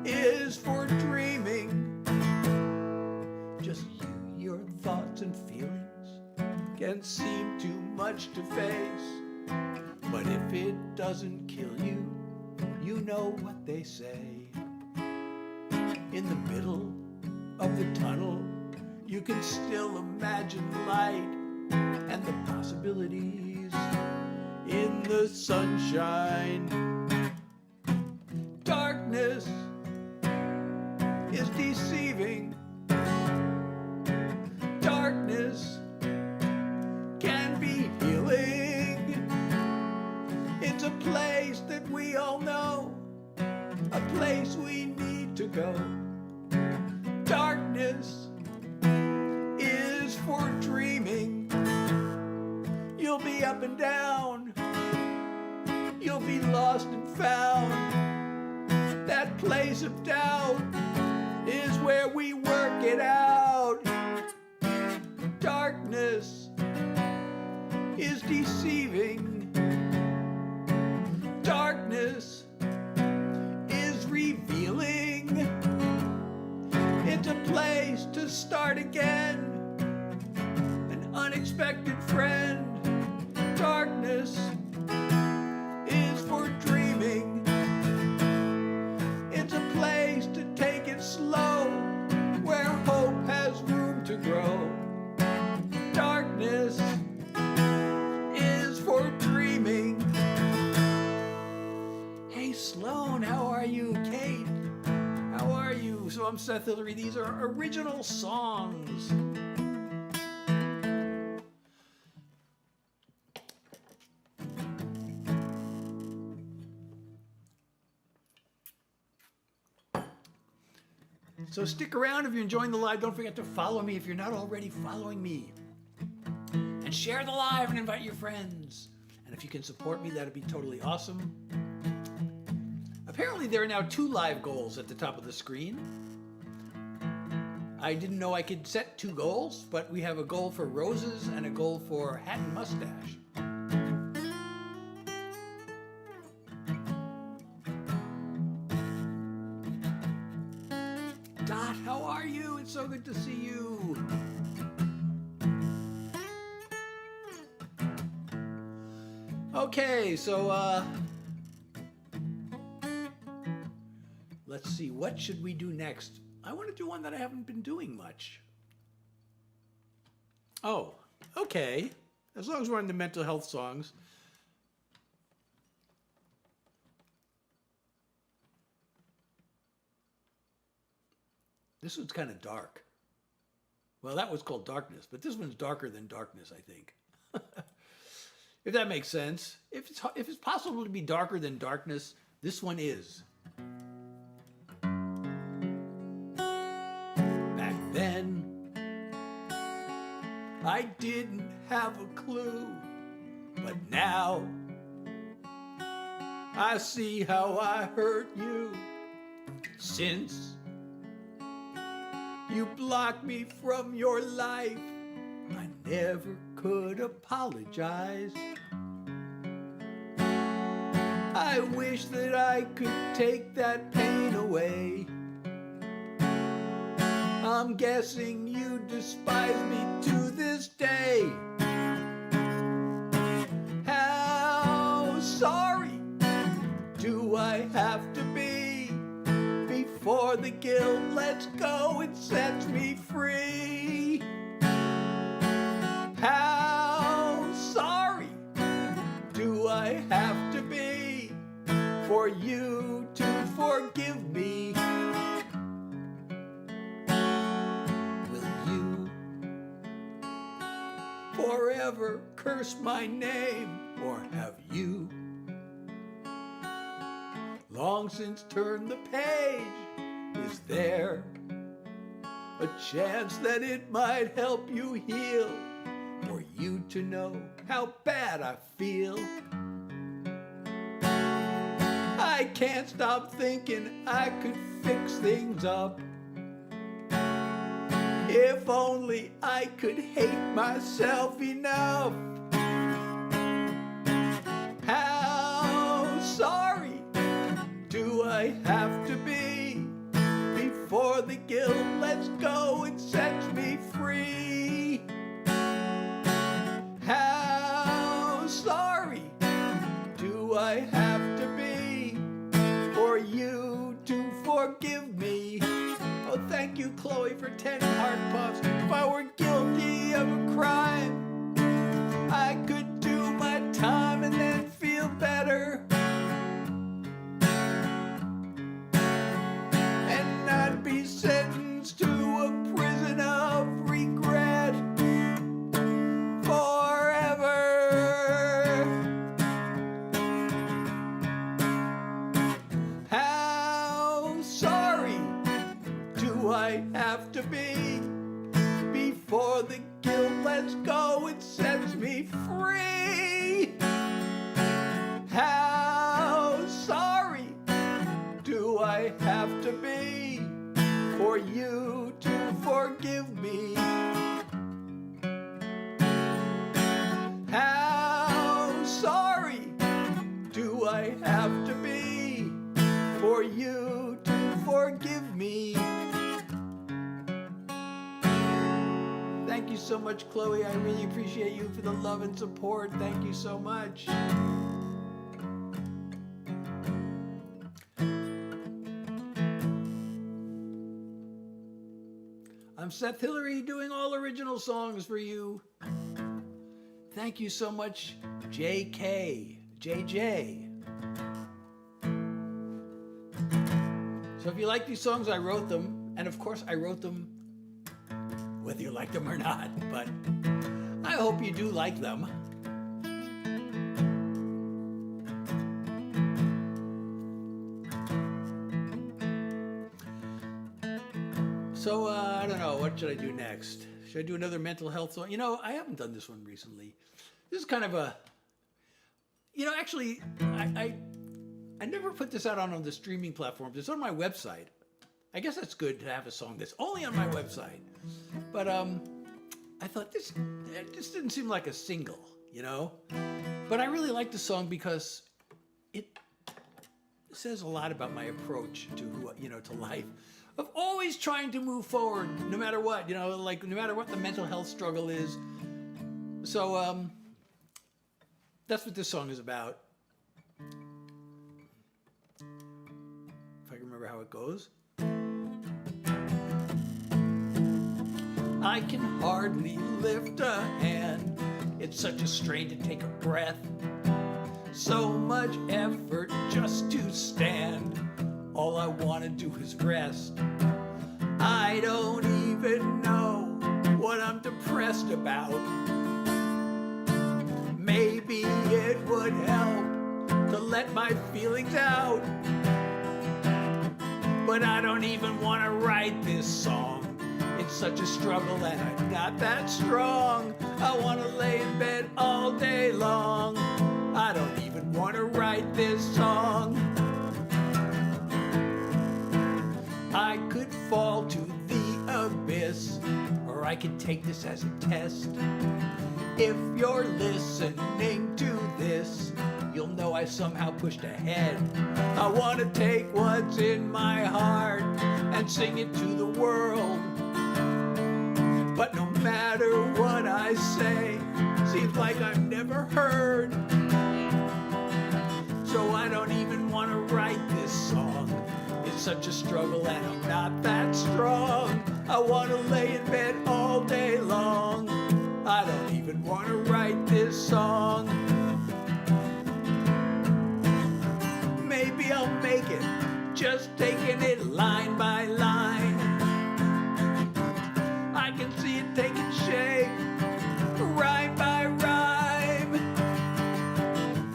is for dreaming. Just you, your thoughts and feelings can seem too much to face. But if it doesn't kill you, you know what they say. In the middle of the tunnel, you can still imagine light and the possibilities in the sunshine. Darkness is deceiving. Darkness can be healing. It's a place that we all know, a place we need to go. Darkness is for dreaming. You'll be up and down. You'll be lost and found. That place of doubt is where we work it out. Darkness is deceiving. Darkness is revealing. It's a place to start again. An unexpected friend. Darkness is for dreaming. It's a place to take it slow, where hope has room to grow. Darkness is for dreaming. Hey Sloan, how are you? Kate, how are you? So I'm Seth Hillary. These are original songs. So stick around if you're enjoying the live. Don't forget to follow me if you're not already following me. And share the live and invite your friends. And if you can support me, that'd be totally awesome. Apparently there are now 2 live goals at the top of the screen. I didn't know I could set 2 goals, but we have a goal for roses and a goal for hat and mustache. Dot, how are you? It's so good to see you. Okay, so let's see, what should we do next? I want to do one that I haven't been doing much. Oh, okay. As long as we're on the mental health songs. This one's kind of dark. Well, that was called Darkness, but this one's darker than Darkness, I think. If that makes sense. If it's possible to be darker than Darkness, this one is. Back then, I didn't have a clue, but now I see how I hurt you. Since you blocked me from your life, I never could apologize. I wish that I could take that pain away. I'm guessing you despise me to this day. How sorry do I have to be before the guilt lets go and sets me free? How sorry do I have to be for you to forgive me? Will you forever curse my name, or have you long since turned the page? Is there a chance that it might help you heal, for you to know how bad I feel? I can't stop thinking I could fix things up. If only I could hate myself enough. do I have to be for you to forgive me? Oh, thank you, Chloe, for 10 heart puffs. If I were guilty of a crime, I could do my time and then feel better. And I'd be sentenced to a prison of regret forever. How sorry do I have to be before the guilt lets go and sets me free? How sorry do I have to be for you to forgive me? How sorry do I have to be for you to forgive me? Thank you so much, Chloe. I really appreciate you for the love and support. Thank you so much. I'm Seth Hillary, doing all original songs for you. Thank you so much, JK, JJ. So if you like these songs, I wrote them. And of course, I wrote them whether you like them or not. But I hope you do like them. So, I don't know, what should I do next? Should I do another mental health song? You know, I haven't done this one recently. This is kind of a, you know, actually, I never put this out on the streaming platforms. It's on my website. I guess that's good to have a song that's only on my website. But I thought this didn't seem like a single, you know? But I really like the song because it says a lot about my approach to, you know, to life. Of always trying to move forward, no matter what, you know, like no matter what the mental health struggle is. So that's what this song is about. If I can remember how it goes. I can hardly lift a hand. It's such a strain to take a breath. So much effort just to stand. All I want to do is rest. I don't even know what I'm depressed about. Maybe it would help to let my feelings out. But I don't even want to write this song. It's such a struggle and I'm not that strong. I want to lay in bed all day long. I don't even want to write this song. I could fall to the abyss, or I could take this as a test. If you're listening to this, you'll know I somehow pushed ahead. I want to take what's in my heart and sing it to the world. But no matter what I say, seems like I'm never heard. So I don't even want to write this song. It's such a struggle and I'm not that strong. I want to lay in bed all day long. I don't even want to write this song. Maybe I'll make it, just taking it line by line. I can see it taking shape, rhyme by rhyme.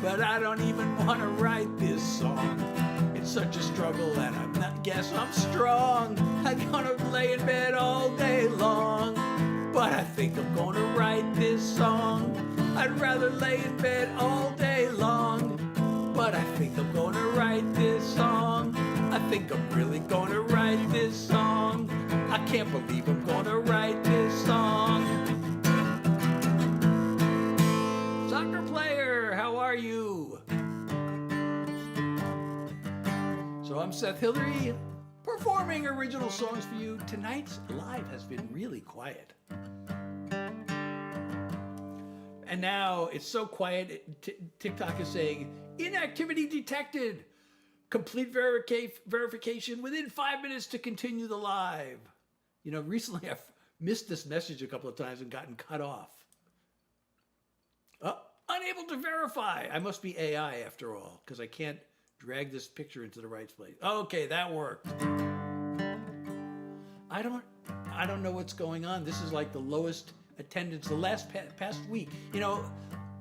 But I don't even want to write this song. It's such a struggle and I'm not, guess I'm strong. I'm gonna lay in bed all day long. But I think I'm gonna write this song. I'd rather lay in bed all day long. But I think I'm gonna write this song. I think I'm really gonna write this song. I can't believe I'm gonna write this song. Soccer player, how are you? So I'm Seth Hillary, performing original songs for you. Tonight's live has been really quiet. And now it's so quiet, TikTok is saying, Inactivity detected. Complete verification within 5 minutes to continue the live. You know, recently I've missed this message a couple of times and gotten cut off. Unable to verify. I must be AI after all, because I can't drag this picture into the right place. Okay, that worked. I don't know what's going on. This is like the lowest attendance the last past week. You know,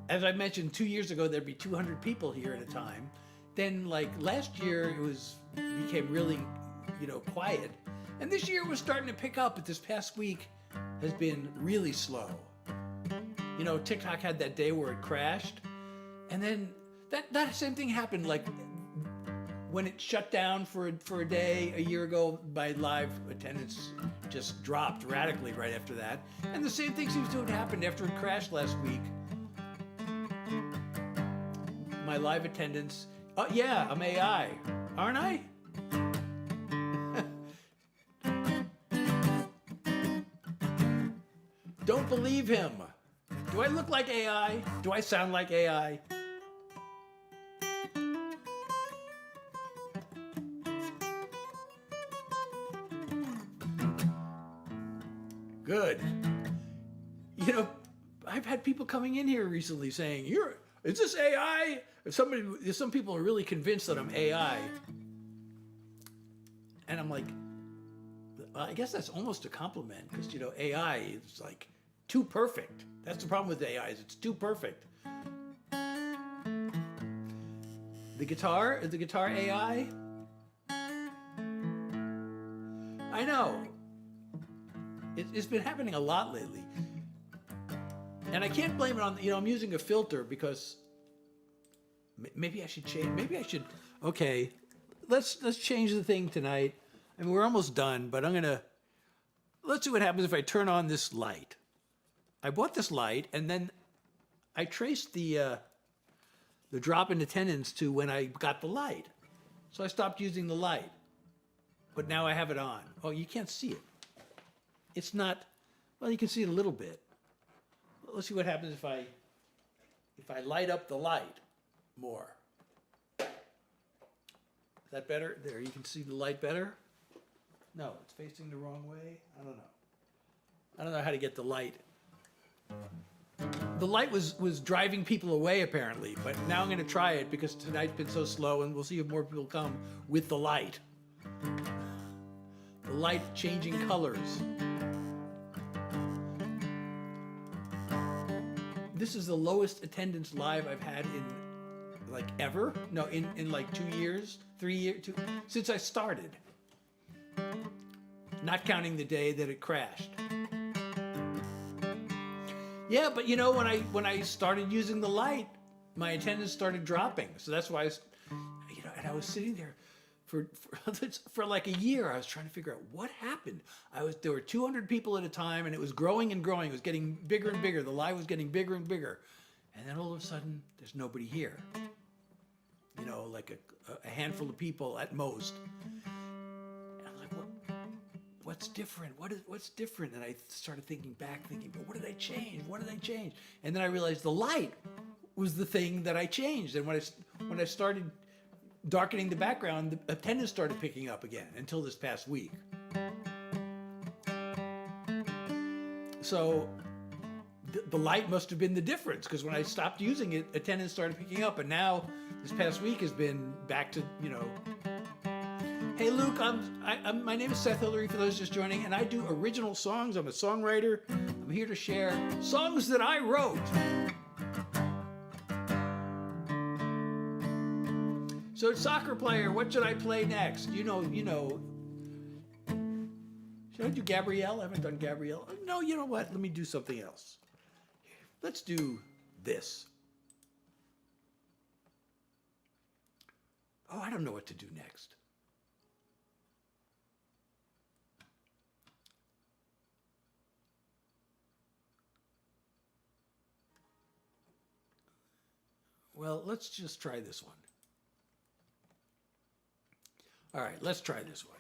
as I mentioned, 2 years ago there'd be 200 people here at a time. Then like last year it became really, you know, quiet. And this year was starting to pick up, but this past week has been really slow. You know, TikTok had that day where it crashed, and then that same thing happened like when it shut down for a day a year ago. My live attendance just dropped radically right after that, and the same thing seems to have happened after it crashed last week. My live attendance. Oh yeah, I'm AI, aren't I? Don't believe him. Do I look like AI? Do I sound like AI? Good. You know, I've had people coming in here recently saying, is this AI? Some people are really convinced that I'm AI. And I'm like, I guess that's almost a compliment, because, you know, AI is like too perfect. That's the problem with AI, is it's too perfect. The guitar AI? I know. It's been happening a lot lately. And I can't blame it on, you know, I'm using a filter because maybe I should change, okay, let's change the thing tonight. I mean, we're almost done, but let's see what happens if I turn on this light. I bought this light, and then I traced the drop in attendance to when I got the light. So I stopped using the light, but now I have it on. Oh, you can't see it. It's not, well, you can see it a little bit. Let's see what happens if I light up the light more. Is that better? There, you can see the light better? No, it's facing the wrong way. I don't know how to get the light. The light was driving people away apparently, but now I'm going to try it because tonight's been so slow, and we'll see if more people come with the light. The light changing colors. This is the lowest attendance live I've had in like ever. No, in like 2 years, 3 years, since I started. Not counting the day that it crashed. Yeah, but you know, when I started using the light, my attendance started dropping. So that's why and I was sitting there for like a year. I was trying to figure out what happened. There were 200 people at a time, and it was growing and growing. It was getting bigger and bigger. The live was getting bigger and bigger. And then all of a sudden, there's nobody here. You know, like a handful of people at most. And I'm like, what's different? What's different? And I started thinking, but what did I change? What did I change? And then I realized the light was the thing that I changed. And when I started darkening the background, the attendance started picking up again until this past week. So the light must have been the difference, because when I stopped using it, attendance started picking up, and now this past week has been back to, you know. Hey Luke, my name is Seth Hillary for those just joining, and I do original songs. I'm a songwriter. I'm here to share songs that I wrote. So soccer player, what should I play next? You know. Should I do Gabrielle? I haven't done Gabrielle. No, you know what? Let me do something else. Let's do this. Oh, I don't know what to do next. Well, let's just try this one. All right, let's try this one.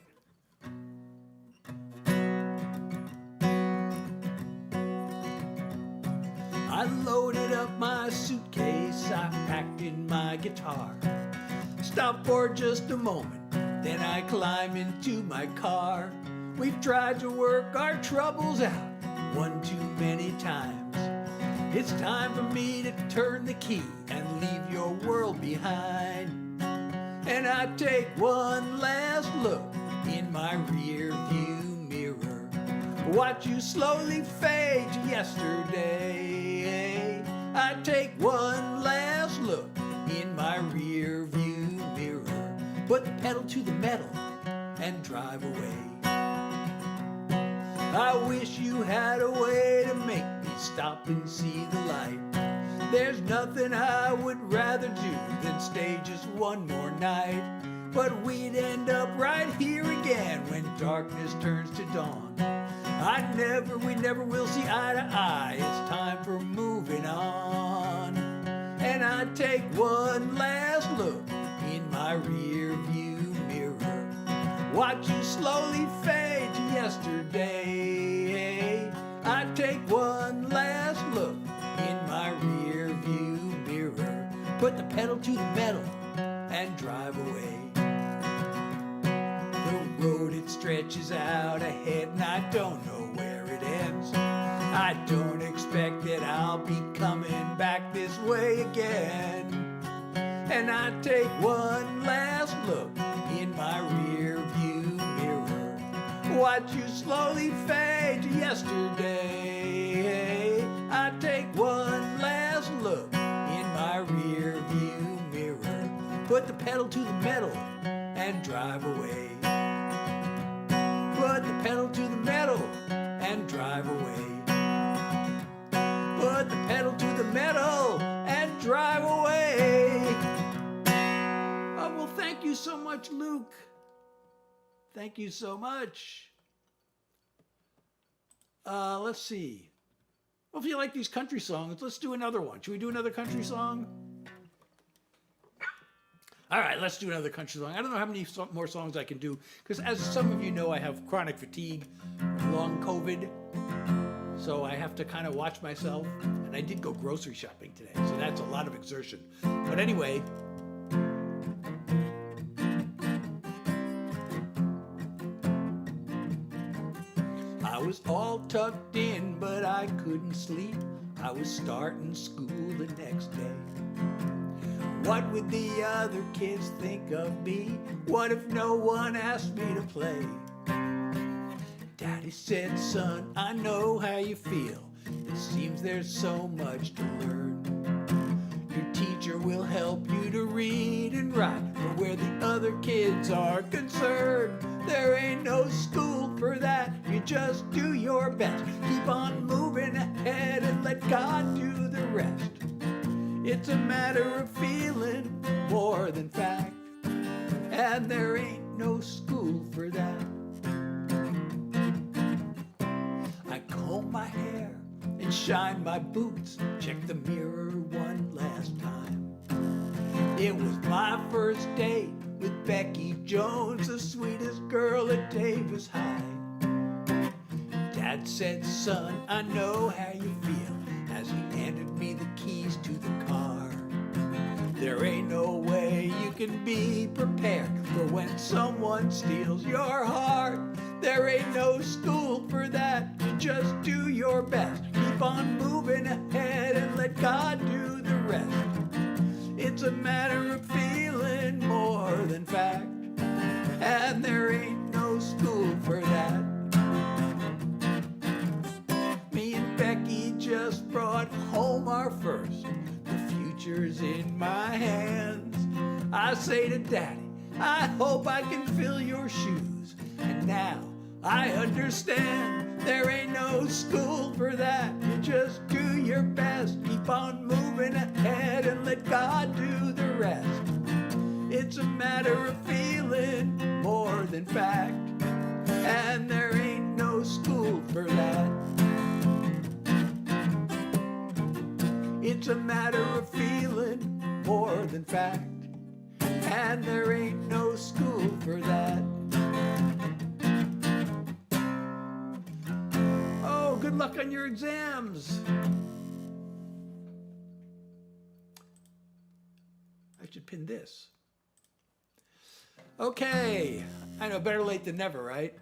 I loaded up my suitcase, I packed in my guitar. Stop for just a moment, then I climb into my car. We've tried to work our troubles out one too many times. It's time for me to turn the key and leave your world behind. And I take one last look in my rear view mirror, watch you slowly fade to yesterday. I take one last look in my rear view mirror, put the pedal to the metal and drive away. I wish you had a way to make me stop and see the light. There's nothing I would rather do than stay just one more night. But we'd end up right here again when darkness turns to dawn. We never will see eye to eye. It's time for moving on. And I take one last look in my rear view mirror, watch you slowly fade to yesterday. I take one last look in my rear view mirror, put the pedal to the metal and drive away. The road, it stretches out ahead and I don't know where it ends. I don't expect that I'll be coming back this way again. And I take one last look in my rear view mirror, watch you slowly fade to yesterday. I take one last look in my rear view mirror, put the pedal to the metal and drive away. Put the pedal to the metal and drive away. Put the pedal to the metal and drive away. Oh, well, thank you so much, Luke. Thank you so much. Let's see. Well, if you like these country songs, let's do another one. Should we do another country song? All right, let's do another country song. I don't know how many more songs I can do, because as some of you know, I have chronic fatigue, long COVID, so I have to kind of watch myself. And I did go grocery shopping today, so that's a lot of exertion. But anyway, I was all tucked in, but I couldn't sleep. I was starting school the next day. What would the other kids think of me? What if no one asked me to play? Daddy said, son, I know how you feel. It seems there's so much to learn. Your teacher will help you to read and write, but where the other kids are concerned, there ain't no school for that. You just do your best. Keep on moving ahead and let God do the rest. It's a matter of feeling more than fact, and there ain't no school for that. I comb my hair and shine my boots, check the mirror one last time. It was my first date with Becky Jones, the sweetest girl at Davis High. Dad said, son, I know how you feel, as he handed me the keys to the car. There ain't no way you can be prepared for when someone steals your heart. There ain't no school for that. You just do your best. Keep on moving ahead and let God do the rest. It's a matter of feeling more than fact, and there ain't no school for that. Me and Becky just brought home our first. The future's in my hands. I say to Daddy, I hope I can fill your shoes. And now I understand there ain't no school for that. You just do your best. Keep on moving ahead and let God do the rest. It's a matter of feeling more than fact, and there ain't no school for that. It's a matter of feeling more than fact, and there ain't no school for that. Oh, good luck on your exams. pin this. Okay, I know, better late than never, right?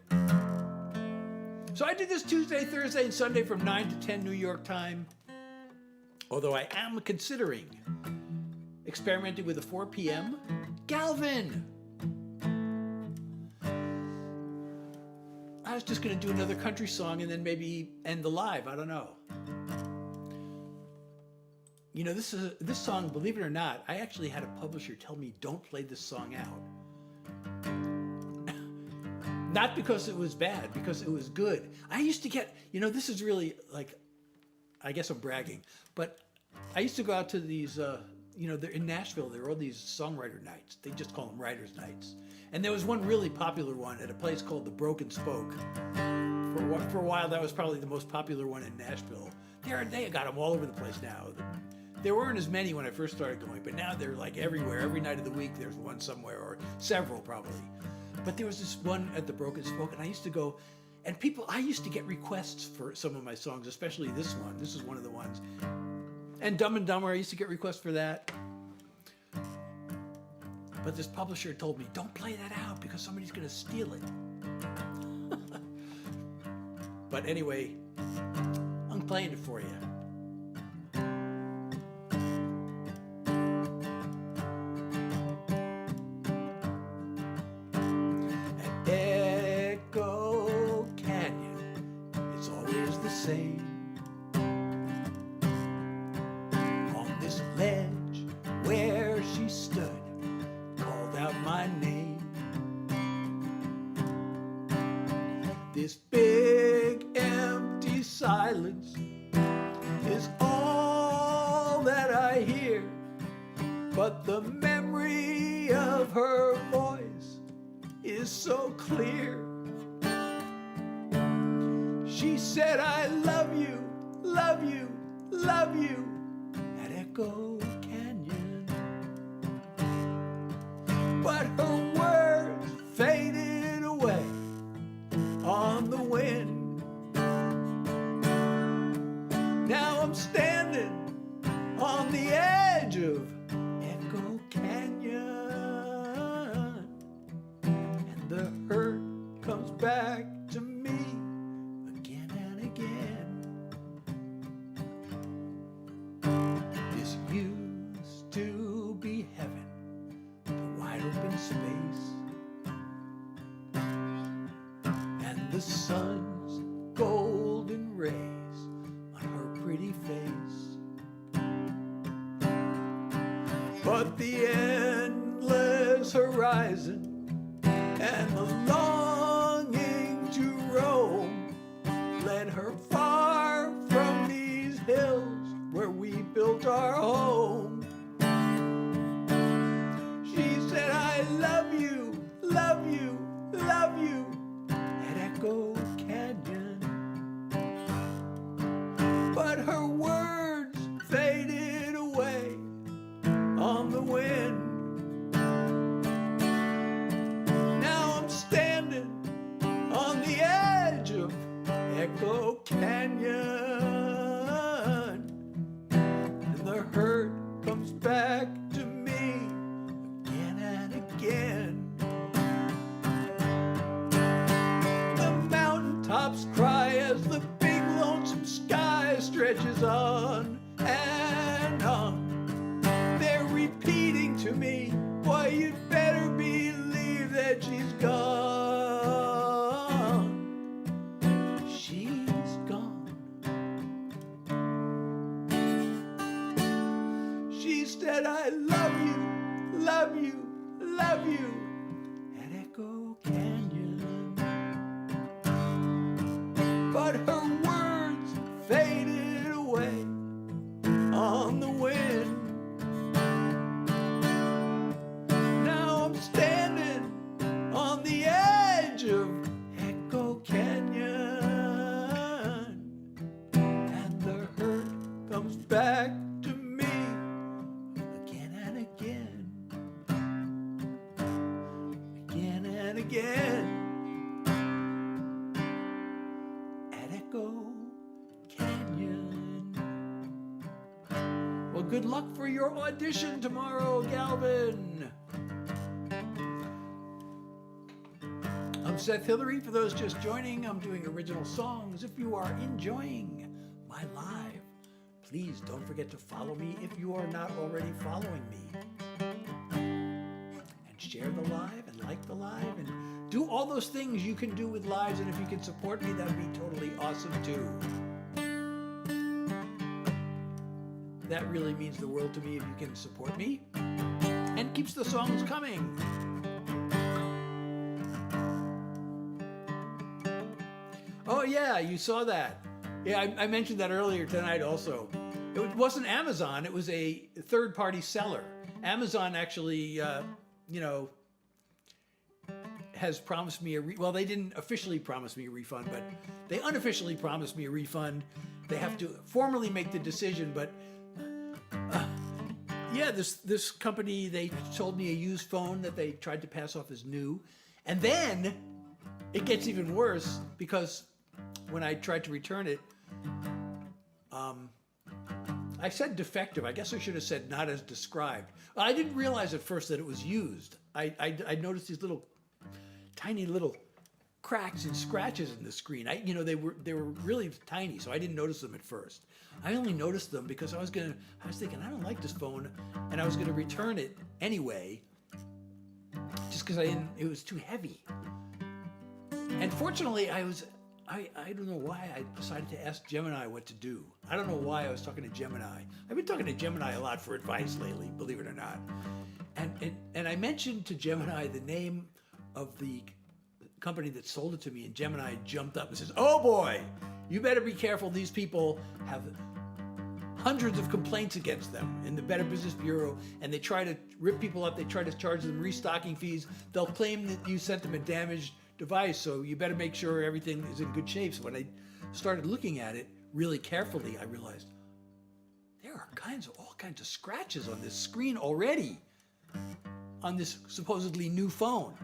So I did this Tuesday, Thursday, and Sunday from 9 to 10 New York time. Although I am considering experimenting with a 4 p.m. Galvin. I was just going to do another country song and then maybe end the live. I don't know. You know, this song, believe it or not, I actually had a publisher tell me don't play this song out. Not because it was bad, because it was good. I used to get, you know, this is really like, I guess I'm bragging, but I used to go out to these, you know, in Nashville, there were all these songwriter nights. They just call them writers' nights. And there was one really popular one at a place called the Broken Spoke. For a while, that was probably the most popular one in Nashville. They got them all over the place now. There weren't as many when I first started going, but now they're like everywhere. Every night of the week, there's one somewhere, or several probably. But there was this one at the Broken Spoke, and I used to go, and I used to get requests for some of my songs, especially this one. This is one of the ones. And Dumb and Dumber, I used to get requests for that. But this publisher told me, don't play that out because somebody's going to steal it. But anyway, I'm playing it for you. At Echo Canyon, it's always the same. On this ledge where she stood, called out my name. This big empty silence is all that I hear, but the memory of her voice is so clear. She said, I love you, love you, love you, at Echo Canyon. But her words faded away on the wind. Now I'm standing on the edge of Echo Canyon, and the hurt comes back to me again and again. This used to be heaven, the wide open space, and the sun's golden rays on her pretty face. But the endless horizon and the longing to roam led her far from these hills where we built our home. She said, I love you, love you, love you, at Echo Canyon. But her words faded away on the wind. Now I'm standing on the edge of Echo Canyon, and the hurt comes back to me again and again. The mountaintops cry as the big lonesome sky stretches on and on. They're repeating to me, boy, you'd better believe that she's gone. She's gone. She said, I love you, love you, love you, at Echo Canyon. But her words faded away on the wind. Now I'm standing on the edge of Echo Canyon, and the hurt comes back to me again and again, again and again, at Echo Canyon. Well, good luck for your audition tomorrow, Galvin. I'm Seth Hillary. For those just joining, I'm doing original songs. If you are enjoying my live, please don't forget to follow me if you are not already following me. And share the live and like the live and do all those things you can do with lives. And if you can support me, that would be totally awesome too. That really means the world to me if you can support me and keeps the songs coming. Oh yeah, you saw that. Yeah, I mentioned that earlier tonight also. It wasn't Amazon, it was a third-party seller. Amazon actually, has promised me well, they didn't officially promise me a refund, but they unofficially promised me a refund. They have to formally make the decision, but yeah, this company, they sold me a used phone that they tried to pass off as new. And then it gets even worse because when I tried to return it, I said defective. I guess I should have said not as described. I didn't realize at first that it was used. I noticed these tiny little cracks and scratches in the screen. They were really tiny, so I didn't notice them at first. I only noticed them because I was thinking, I don't like this phone, and I was gonna return it anyway, just because it was too heavy. And fortunately, I don't know why I decided to ask Gemini what to do. I don't know why I was talking to Gemini. I've been talking to Gemini a lot for advice lately, believe it or not. And I mentioned to Gemini the name of the company that sold it to me, and Gemini jumped up and says, "Oh boy, you better be careful. These people have hundreds of complaints against them in the Better Business Bureau, and they try to rip people up. They try to charge them restocking fees. They'll claim that you sent them a damaged device, so you better make sure everything is in good shape." So when I started looking at it really carefully, I realized there are all kinds of scratches on this screen already on this supposedly new phone.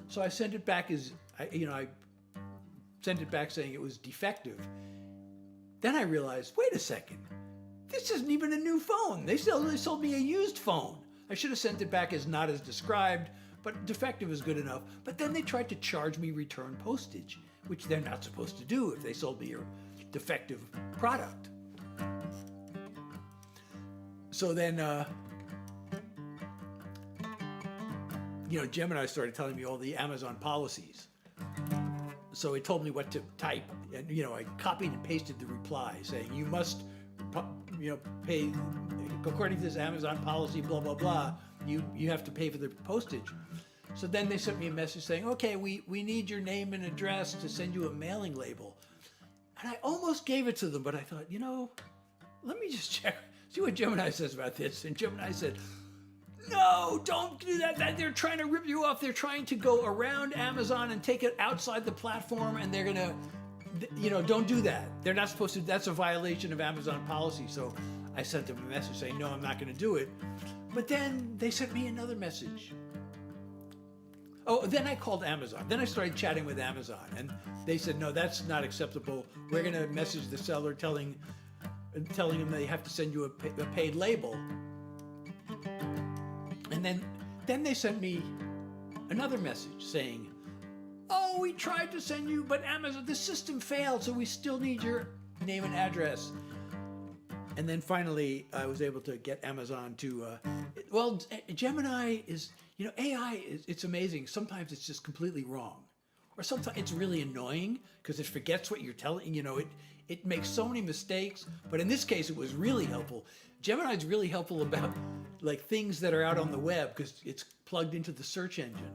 So I sent it back I sent it back saying it was defective. Then I realized, wait a second, this isn't even a new phone. They sold me a used phone. I should have sent it back as not as described, but defective is good enough. But then they tried to charge me return postage, which they're not supposed to do if they sold me a defective product. So then, Gemini started telling me all the Amazon policies. So it told me what to type, and I copied and pasted the reply saying, you must, pay according to this Amazon policy, blah blah blah. You have to pay for the postage. So then they sent me a message saying, okay, we need your name and address to send you a mailing label. And I almost gave it to them, but I thought, let me just check, see what Gemini says about this. And Gemini said, no, don't do that. They're trying to rip you off. They're trying to go around Amazon and take it outside the platform, and they're gonna, don't do that. They're not supposed to. That's a violation of Amazon policy. So I sent them a message saying, no, I'm not gonna do it. But then they sent me another message. Oh, then I called Amazon. Then I started chatting with Amazon, and they said, no, that's not acceptable. We're gonna message the seller telling them they have to send you a paid label. And then they sent me another message saying, oh, we tried to send you, but Amazon, the system failed, so we still need your name and address. And then finally, I was able to get Amazon to, Gemini is, AI, it's amazing. Sometimes it's just completely wrong. Or sometimes it's really annoying because it forgets what you're telling, it makes so many mistakes. But in this case, it was really helpful. Gemini is really helpful about things that are out on the web because it's plugged into the search engine.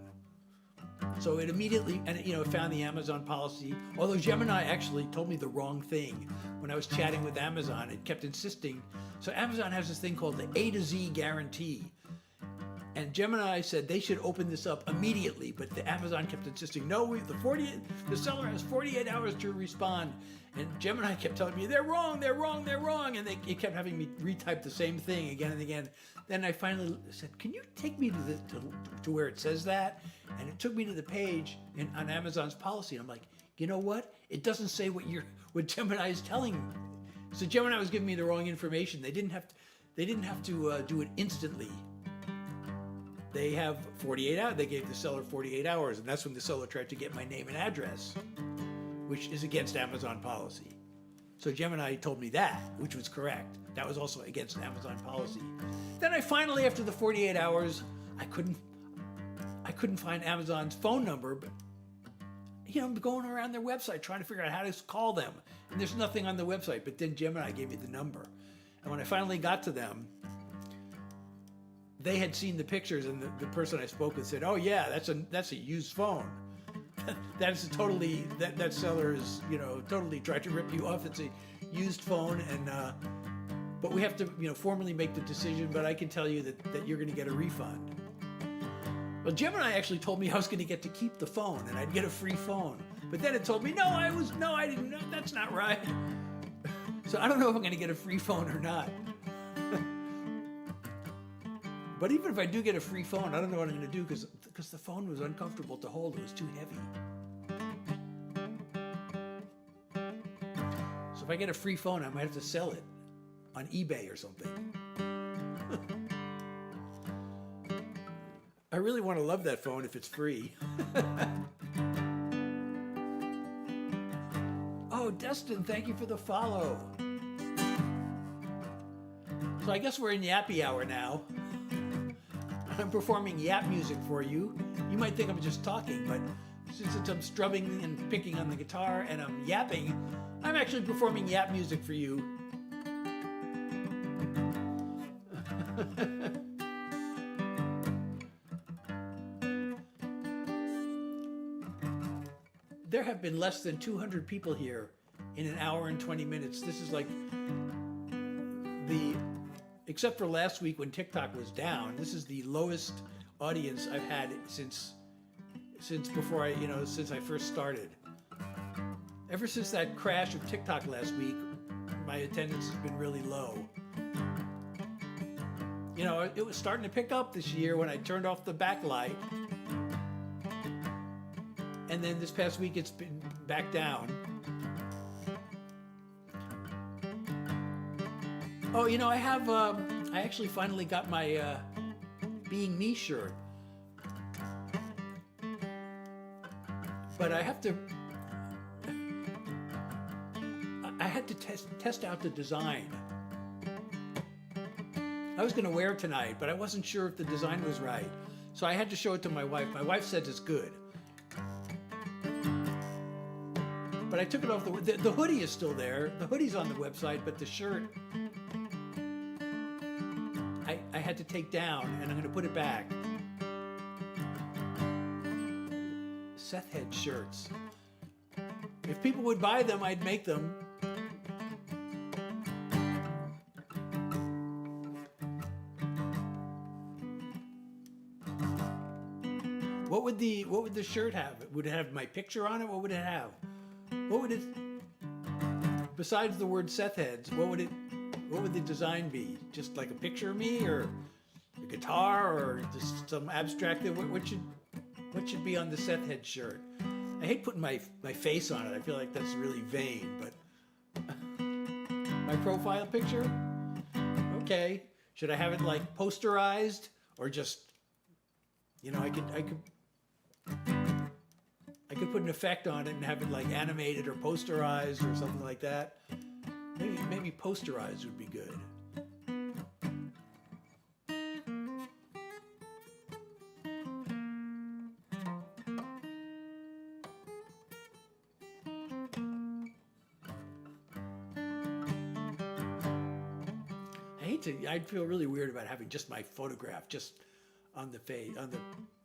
So it immediately, it found the Amazon policy, although Gemini actually told me the wrong thing. When I was chatting with Amazon, it kept insisting. So Amazon has this thing called the A to Z guarantee. And Gemini said they should open this up immediately, but the Amazon kept insisting, no, the seller has 48 hours to respond. And Gemini kept telling me, they're wrong, and it kept having me retype the same thing again and again. Then I finally said, can you take me to where it says that? And it took me to the page on Amazon's policy. And I'm like, you know what? It doesn't say what Gemini is telling me. So Gemini was giving me the wrong information. They didn't have to, they didn't have to do it instantly. They have 48 hours. They gave the seller 48 hours, and that's when the seller tried to get my name and address, which is against Amazon policy. So Gemini told me that, which was correct. That was also against Amazon policy. Then I finally, after the 48 hours, I couldn't find Amazon's phone number, but I'm going around their website trying to figure out how to call them, and there's nothing on the website. But then Gemini gave me the number, and when I finally got to them, they had seen the pictures, and the person I spoke with said, "Oh yeah, that's a used phone. That seller is totally tried to rip you off. It's a used phone, and but we have to formally make the decision. But I can tell you that you're going to get a refund." Well, Gemini actually told me I was going to get to keep the phone and I'd get a free phone. But then it told me, I didn't know. That's not right. So I don't know if I'm going to get a free phone or not. But even if I do get a free phone, I don't know what I'm going to do because the phone was uncomfortable to hold. It was too heavy. So if I get a free phone, I might have to sell it on eBay or something. I really want to love that phone if it's free. Oh, Destin, thank you for the follow. So I guess we're in Yappy Hour now. I'm performing yap music for you. You might think I'm just talking, but since I'm strumming and picking on the guitar and I'm yapping, I'm actually performing yap music for you. There have been less than 200 people here in an hour and 20 minutes. This is like except for last week when TikTok was down, this is the lowest audience I've had since before since I first started. Ever since that crash of TikTok last week, my attendance has been really low. It was starting to pick up this year when I turned off the backlight. And then this past week, it's been back down. Oh, I actually finally got my Being Me shirt. But I had to test out the design. I was going to wear it tonight, but I wasn't sure if the design was right. So I had to show it to my wife. My wife says it's good. But I took it off the hoodie is still there. The hoodie's on the website, but the shirt I had to take down, and I'm going to put it back. Seth Head shirts. If people would buy them, I'd make them. What would the shirt have? Would it have my picture on it? What would it have? What would it, besides the word Seth Heads, what would the design be? Just like a picture of me, or a guitar, or just some abstract? What should be on the Seth Head shirt? I hate putting my face on it. I feel like that's really vain, but my profile picture? Okay. Should I have it like posterized, or just, I could put an effect on it and have it like animated or posterized or something like that. Maybe posterized would be good. I'd feel really weird about having just my photograph just on the face,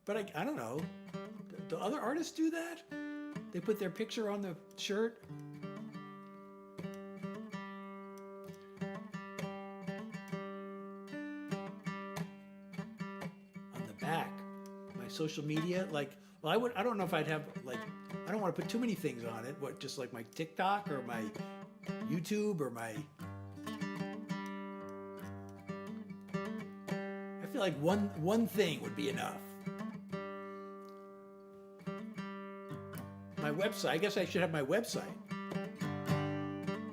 but I don't know. Do other artists do that? They put their picture on the shirt? On the back. My social media, I don't know if I'd have, I don't want to put too many things on it. Just like my TikTok or my YouTube or my... I feel like one thing would be enough. My website, I guess I should have my website.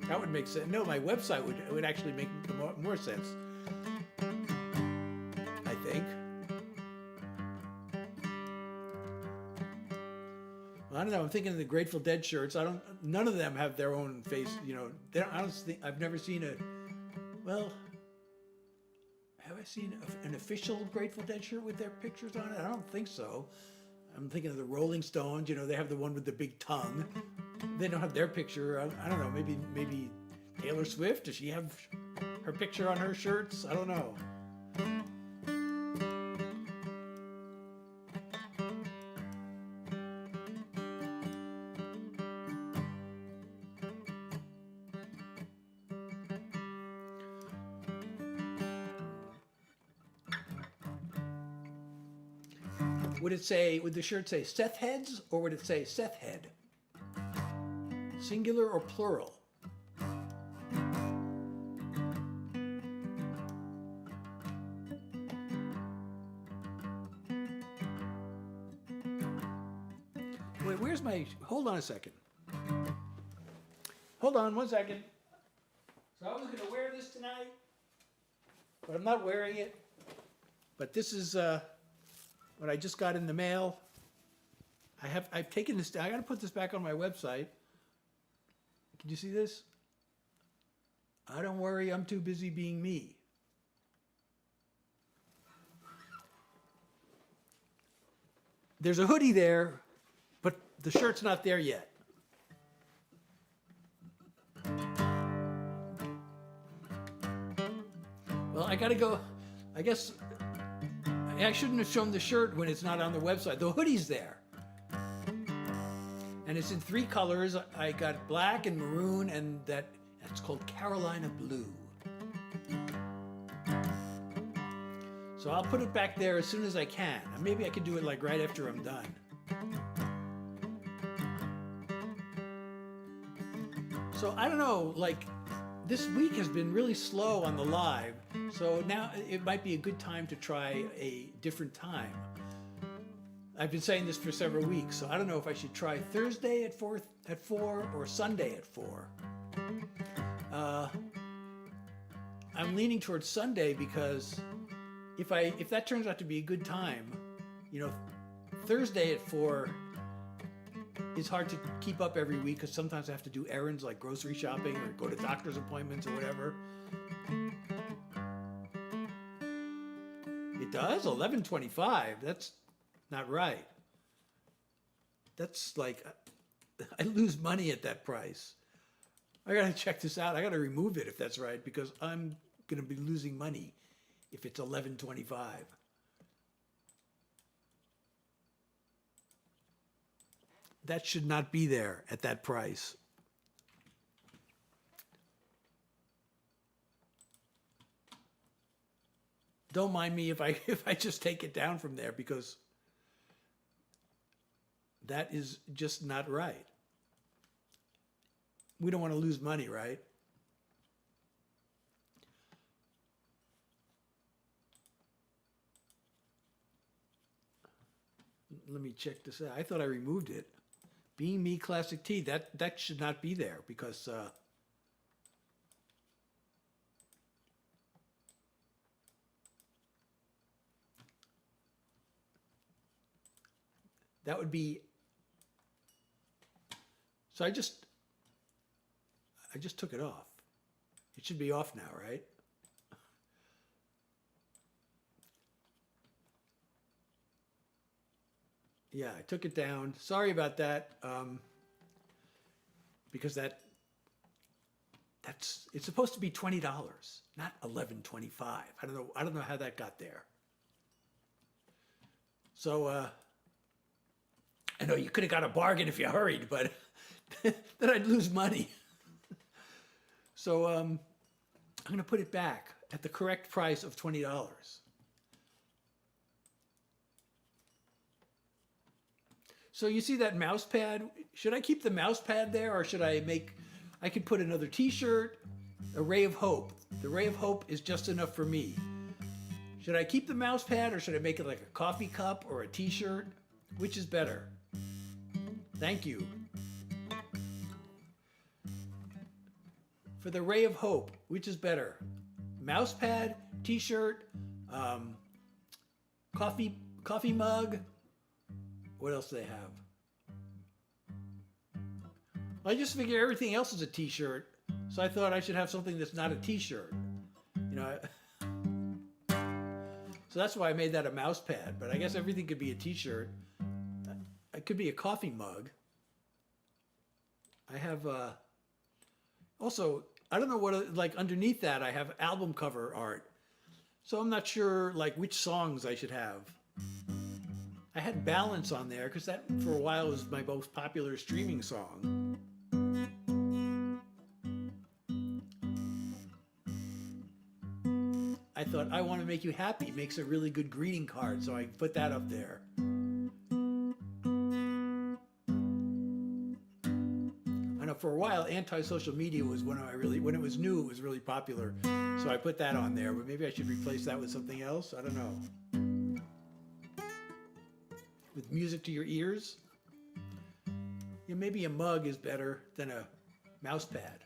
That would make sense. No, my website would actually make more sense. I don't know. I'm thinking of the Grateful Dead shirts. None of them have their own face. You know, I don't think I've never seen a. Well, have I seen an official Grateful Dead shirt with their pictures on it? I don't think so. I'm thinking of the Rolling Stones. You know, they have the one with the big tongue. They don't have their picture. I don't know. Maybe Taylor Swift. Does she have her picture on her shirts? I don't know. Would the shirt say Seth Heads or would it say Seth Head? Singular or plural? Wait, where's my, hold on a second. Hold on 1 second. So I was going to wear this tonight, but I'm not wearing it. But this is what I just got in the mail. I've taken this down. I got to put this back on my website. Can you see this? I don't worry, I'm too busy being me. There's a hoodie there, but the shirt's not there yet. Well, I gotta go. I guess I shouldn't have shown the shirt when it's not on the website. The hoodie's there. And it's in 3 colors. I got black and maroon, and that's called Carolina Blue. So I'll put it back there as soon as I can. Maybe I could do it like right after I'm done. So I don't know, like this week has been really slow on the live. So now it might be a good time to try a different time. I've been saying this for several weeks, so I don't know if I should try Thursday at 4 or Sunday at 4. I'm leaning towards Sunday because if that turns out to be a good time, you know, Thursday at 4 is hard to keep up every week because sometimes I have to do errands like grocery shopping or go to doctor's appointments or whatever. It does? 11:25. That's not right. That's like, I lose money at that price. I gotta check this out. I gotta remove it if that's right, because I'm gonna be losing money if it's 11:25. That should not be there at that price. Don't mind me if I just take it down from there, because that is just not right. We don't want to lose money, right? Let me check this out. I thought I removed it. Being Me Classic Tea, that should not be there, because that would be, so I just took it off. It should be off now, right? Yeah, I took it down. Sorry about that. Because it's supposed to be $20, not $11.25. I don't know how that got there. So I know you could have got a bargain if you hurried, but then I'd lose money. So I'm going to put it back at the correct price of $20. So you see that mouse pad? Should I keep the mouse pad there, or should I could put another t-shirt, a Ray of Hope. The Ray of Hope is just enough for me. Should I keep the mouse pad, or should I make it like a coffee cup or a t-shirt? Which is better? Thank you. For the Ray of Hope, which is better? Mouse pad, t-shirt, coffee mug. What else do they have? I just figure everything else is a t-shirt, so I thought I should have something that's not a t-shirt. You know, so that's why I made that a mouse pad, but I guess everything could be a t-shirt. It could be a coffee mug. I have, also, I don't know what, like underneath that I have album cover art. So I'm not sure like which songs I should have. I had Balance on there because that for a while was my most popular streaming song. I thought I Want to Make You Happy makes a really good greeting card, so I put that up there. I know for a while anti-social media was when it was new, it was really popular. So I put that on there, but maybe I should replace that with something else. I don't know. With music to your ears? Yeah, maybe a mug is better than a mouse pad.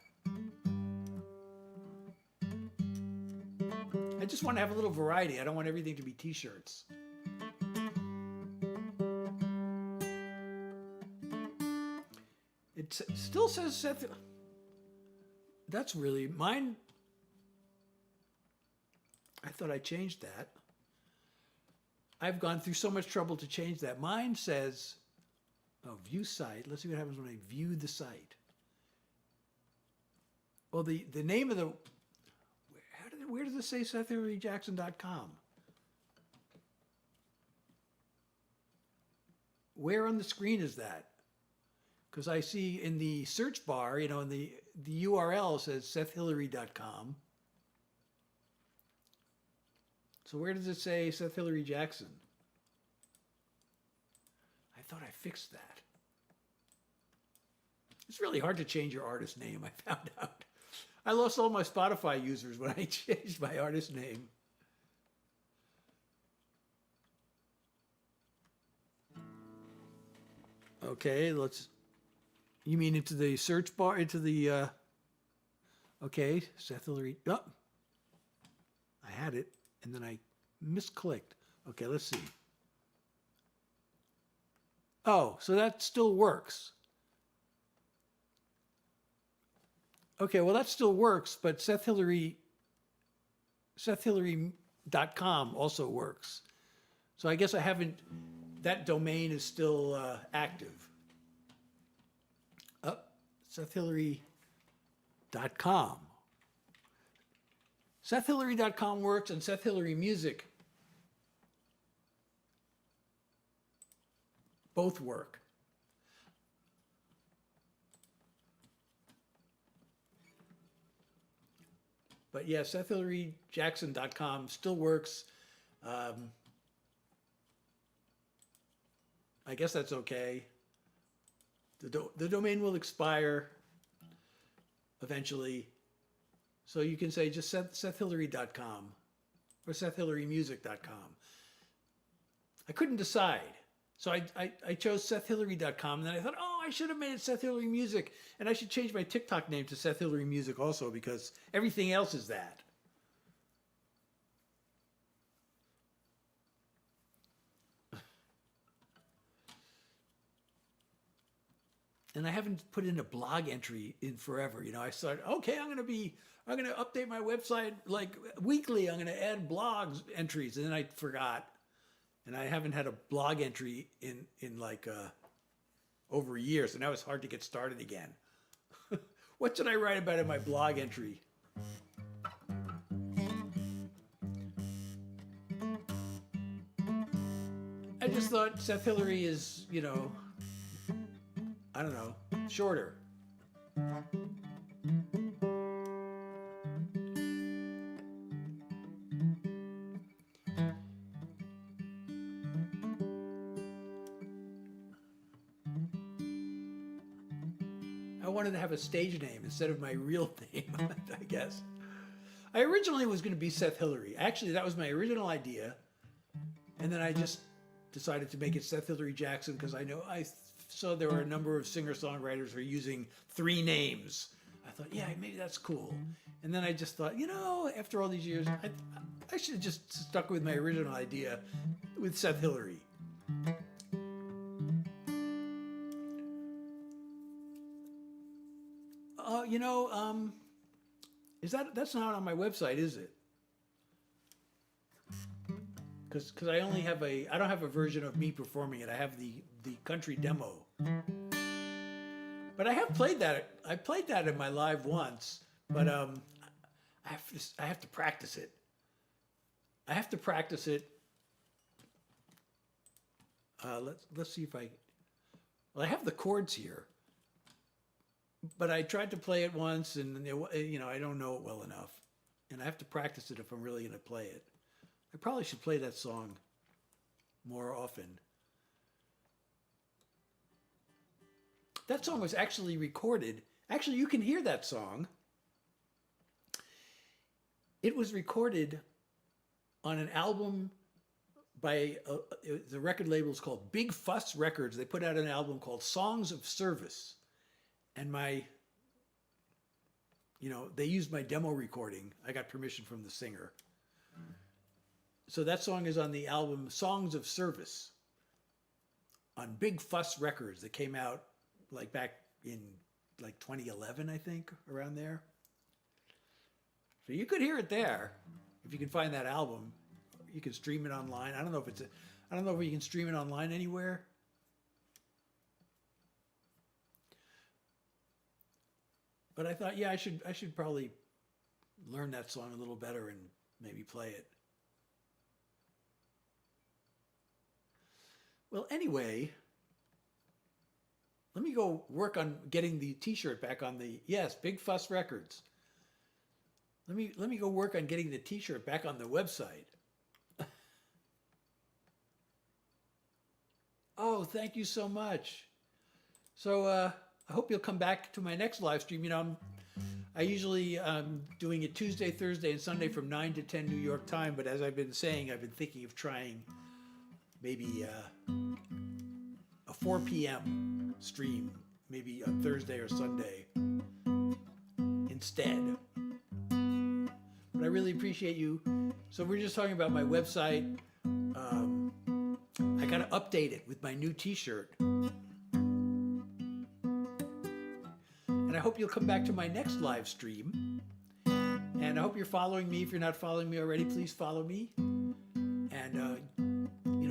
I just want to have a little variety. I don't want everything to be t-shirts. It still says Seth. That's really mine. I thought I changed that. I've gone through so much trouble to change that. Mine says, oh, view site. Let's see what happens when I view the site. Well, the name of the, where does it say SethHillaryJackson.com? Where on the screen is that? Because I see in the search bar, you know, in the URL says SethHillary.com. So where does it say Seth Hillary Jackson? I thought I fixed that. It's really hard to change your artist name, I found out. I lost all my Spotify users when I changed my artist name. Okay, you mean into the search bar, into the, okay, Seth Hillary, oh, I had it, and then I misclicked. Okay, let's see. Oh, so that still works. Okay, well that still works, but SethHillary.com also works. So I guess I haven't, that domain is still active. SethHillary.com. SethHillary.com works, and Seth Hillary Music both work. But yeah, SethHillaryJackson.com still works. I guess that's okay. The domain will expire eventually. So you can say just SethHillary.com or SethHillaryMusic.com. I couldn't decide. So I chose SethHillary.com, and then I thought, oh, I should have made it Seth Hillary Music, and I should change my TikTok name to Seth Hillary Music also, because everything else is that. And I haven't put in a blog entry in forever. You know, I started, okay, I'm going to update my website like weekly. I'm going to add blogs entries. And then I forgot. And I haven't had a blog entry in like over a year. So now it's hard to get started again. What should I write about in my blog entry? I just thought Seth Hillary is, you know, I don't know, shorter. I wanted to have a stage name instead of my real name, I guess. I originally was going to be Seth Hillary. Actually, that was my original idea. And then I just decided to make it Seth Hillary Jackson because I saw there were a number of singer-songwriters who are using 3 names. I thought, yeah, maybe that's cool. And then I just thought, you know, after all these years, I should have just stuck with my original idea with Seth Hillary. that's not on my website, is it? Because I only have I don't have a version of me performing it. I have the country demo. But I have played that. I played that in my live once, but I have to practice it. I have to practice it. Let's see if I have the chords here, but I tried to play it once, and I don't know it well enough, and I have to practice it if I'm really going to play it. I probably should play that song more often. That song was actually recorded. Actually, you can hear that song. It was recorded on an album by the record label is called Big Fuss Records. They put out an album called Songs of Service. And they used my demo recording. I got permission from the singer. So that song is on the album Songs of Service on Big Fuss Records that came out like back in like 2011, I think, around there. So you could hear it there if you can find that album. You can stream it online. I don't know if you can stream it online anywhere. But I thought, I should probably learn that song a little better and maybe play it. Well, anyway, let me go work on getting the T-shirt back on Big Fuss Records. Let me go work on getting the T-shirt back on the website. Oh, thank you so much. So I hope you'll come back to my next live stream. I usually doing it Tuesday, Thursday, and Sunday from 9 to 10 New York time. But as I've been saying, I've been thinking of trying maybe a 4 p.m. stream, maybe on Thursday or Sunday instead. But I really appreciate you. So we're just talking about my website. I got to update it with my new T-shirt. And I hope you'll come back to my next live stream. And I hope you're following me. If you're not following me already, please follow me. And,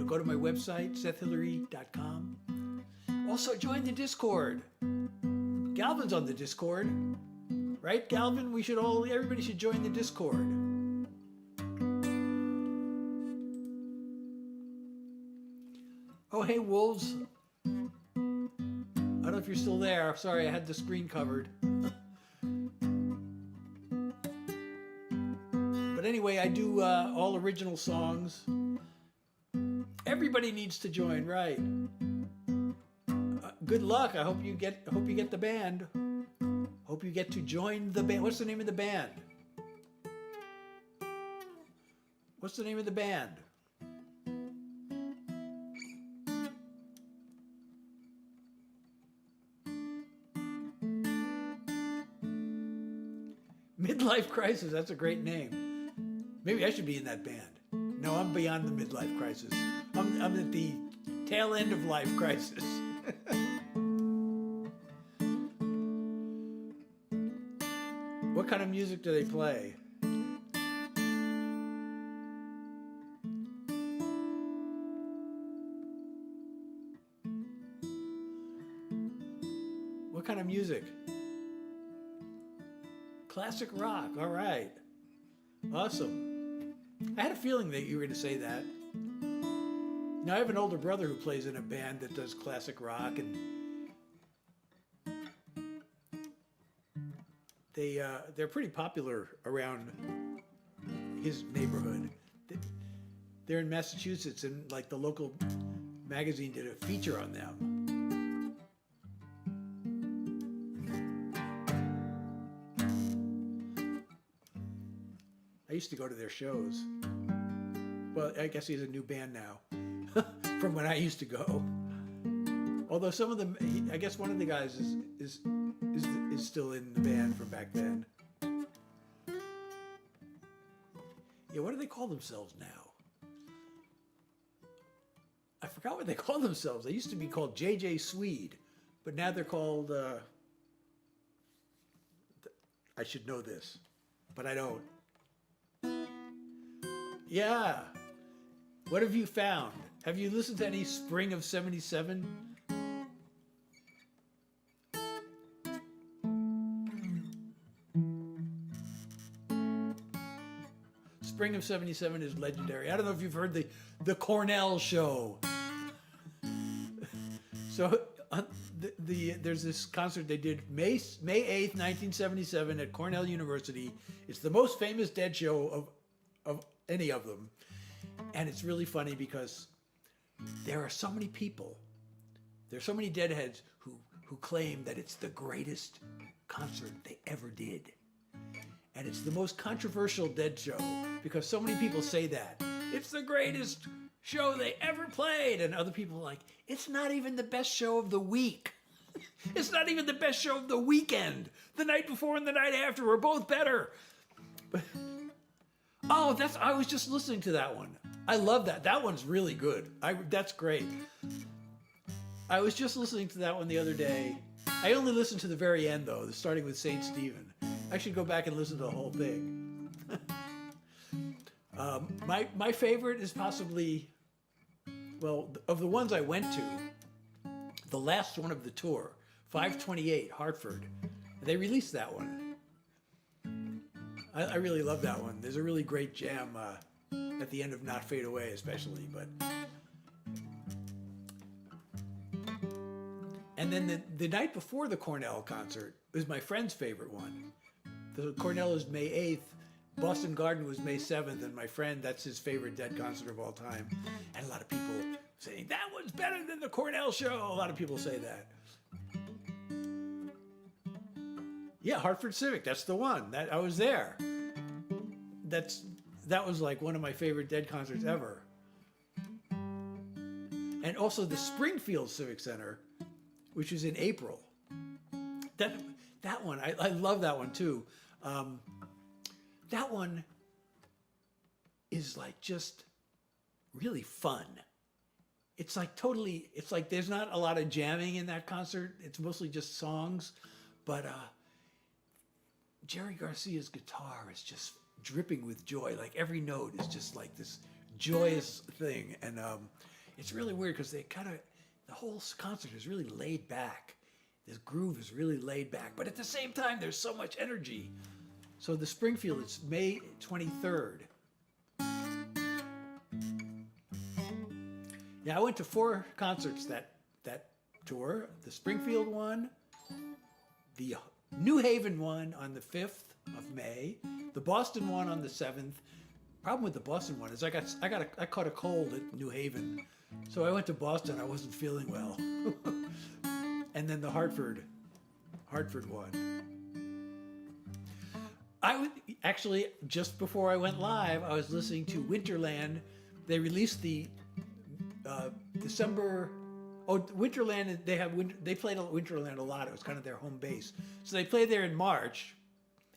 go to my website, SethHillary.com. Also, join the Discord. Galvin's on the Discord. Right, Galvin? Everybody should join the Discord. Oh, hey, Wolves. I don't know if you're still there. Sorry, I had the screen covered. But anyway, I do all original songs. Everybody needs to join, right? Good luck. I hope you get the band. Hope you get to join the band. What's the name of the band? What's the name of the band? Midlife Crisis. That's a great name. Maybe I should be in that band. No, I'm beyond the midlife crisis. I'm at the tail end of life crisis. What kind of music do they play? What kind of music? Classic rock. All right. Awesome. I had a feeling that you were going to say that. Now, I have an older brother who plays in a band that does classic rock, and they're pretty popular around his neighborhood. They're in Massachusetts, and like the local magazine did a feature on them. I used to go to their shows. Well, I guess he has a new band now from when I used to go. Although some of them, I guess one of the guys is still in the band from back then. Yeah, what do they call themselves now? I forgot what they call themselves. They used to be called JJ Swede, but now they're called I should know this, but I don't. Yeah. What have you found? Have you listened to any Spring of '77? Spring of '77 is legendary. I don't know if you've heard the Cornell Show. So there's this concert they did May 8th, 1977 at Cornell University. It's the most famous Dead show of any of them. And it's really funny because there are so many people, there are so many Deadheads who claim that it's the greatest concert they ever did. And it's the most controversial Dead show because so many people say that. It's the greatest show they ever played. And other people are like, it's not even the best show of the week. It's not even the best show of the weekend. The night before and the night after were both better. But, I was just listening to that one. I love that. That one's really good. That's great. I was just listening to that one the other day. I only listened to the very end though, starting with St. Stephen. I should go back and listen to the whole thing. My favorite is possibly, well, of the ones I went to, the last one of the tour, 528, Hartford. They released that one. I really love that one. There's a really great jam at the end of Not Fade Away especially. And then the night before the Cornell concert was my friend's favorite one. The Cornell is May 8th, Boston Garden was May 7th, and my friend, that's his favorite Dead concert of all time. And a lot of people saying, that one's better than the Cornell show. A lot of people say that. Yeah, Hartford Civic, that's the one. I was there. That was like one of my favorite Dead concerts ever. And also the Springfield Civic Center, which was in April. That one, I love that one too. That one is like just really fun. It's like there's not a lot of jamming in that concert. It's mostly just songs, but Jerry Garcia's guitar is just dripping with joy. Like every note is just like this joyous thing. And it's really weird because the whole concert is really laid back. This groove is really laid back, but at the same time, there's so much energy. So the Springfield, it's May 23rd. Yeah, I went to 4 concerts that tour. The Springfield one, the New Haven one on the 5th of May, the Boston one on the 7th. Problem with the Boston one is I caught a cold at New Haven, so I went to Boston. I wasn't feeling well. And then the Hartford one. Actually, just before I went live, I was listening to Winterland. They released the December. Oh, Winterland. They played Winterland a lot. It was kind of their home base. So they played there in March,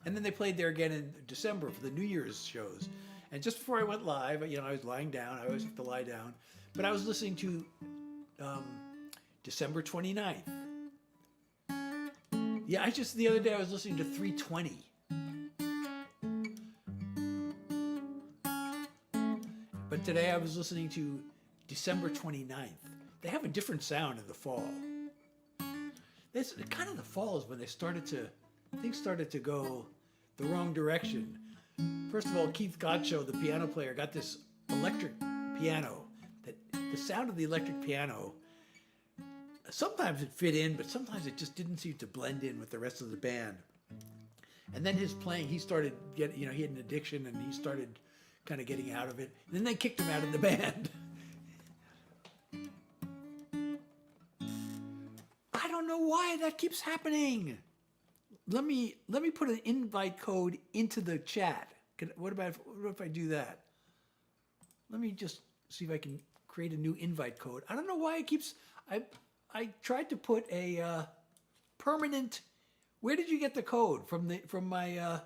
and then they played there again in December for the New Year's shows. And just before I went live, I was lying down. I always have to lie down, but I was listening to December 29th. Yeah, the other day I was listening to 320. But today I was listening to December 29th. They have a different sound in the fall. Kind of the fall is when things started to go the wrong direction. First of all, Keith Godchaux, the piano player, got this electric piano. The sound of the electric piano, sometimes it fit in, but sometimes it just didn't seem to blend in with the rest of the band. And then his playing, he started getting, he had an addiction and he started kind of getting out of it. And then they kicked him out of the band. I don't know why that keeps happening. Let me put an invite code into the chat. What if I do that? Let me just see if I can create a new invite code. I don't know why it keeps. I tried to put a permanent. Where did you get the code from my?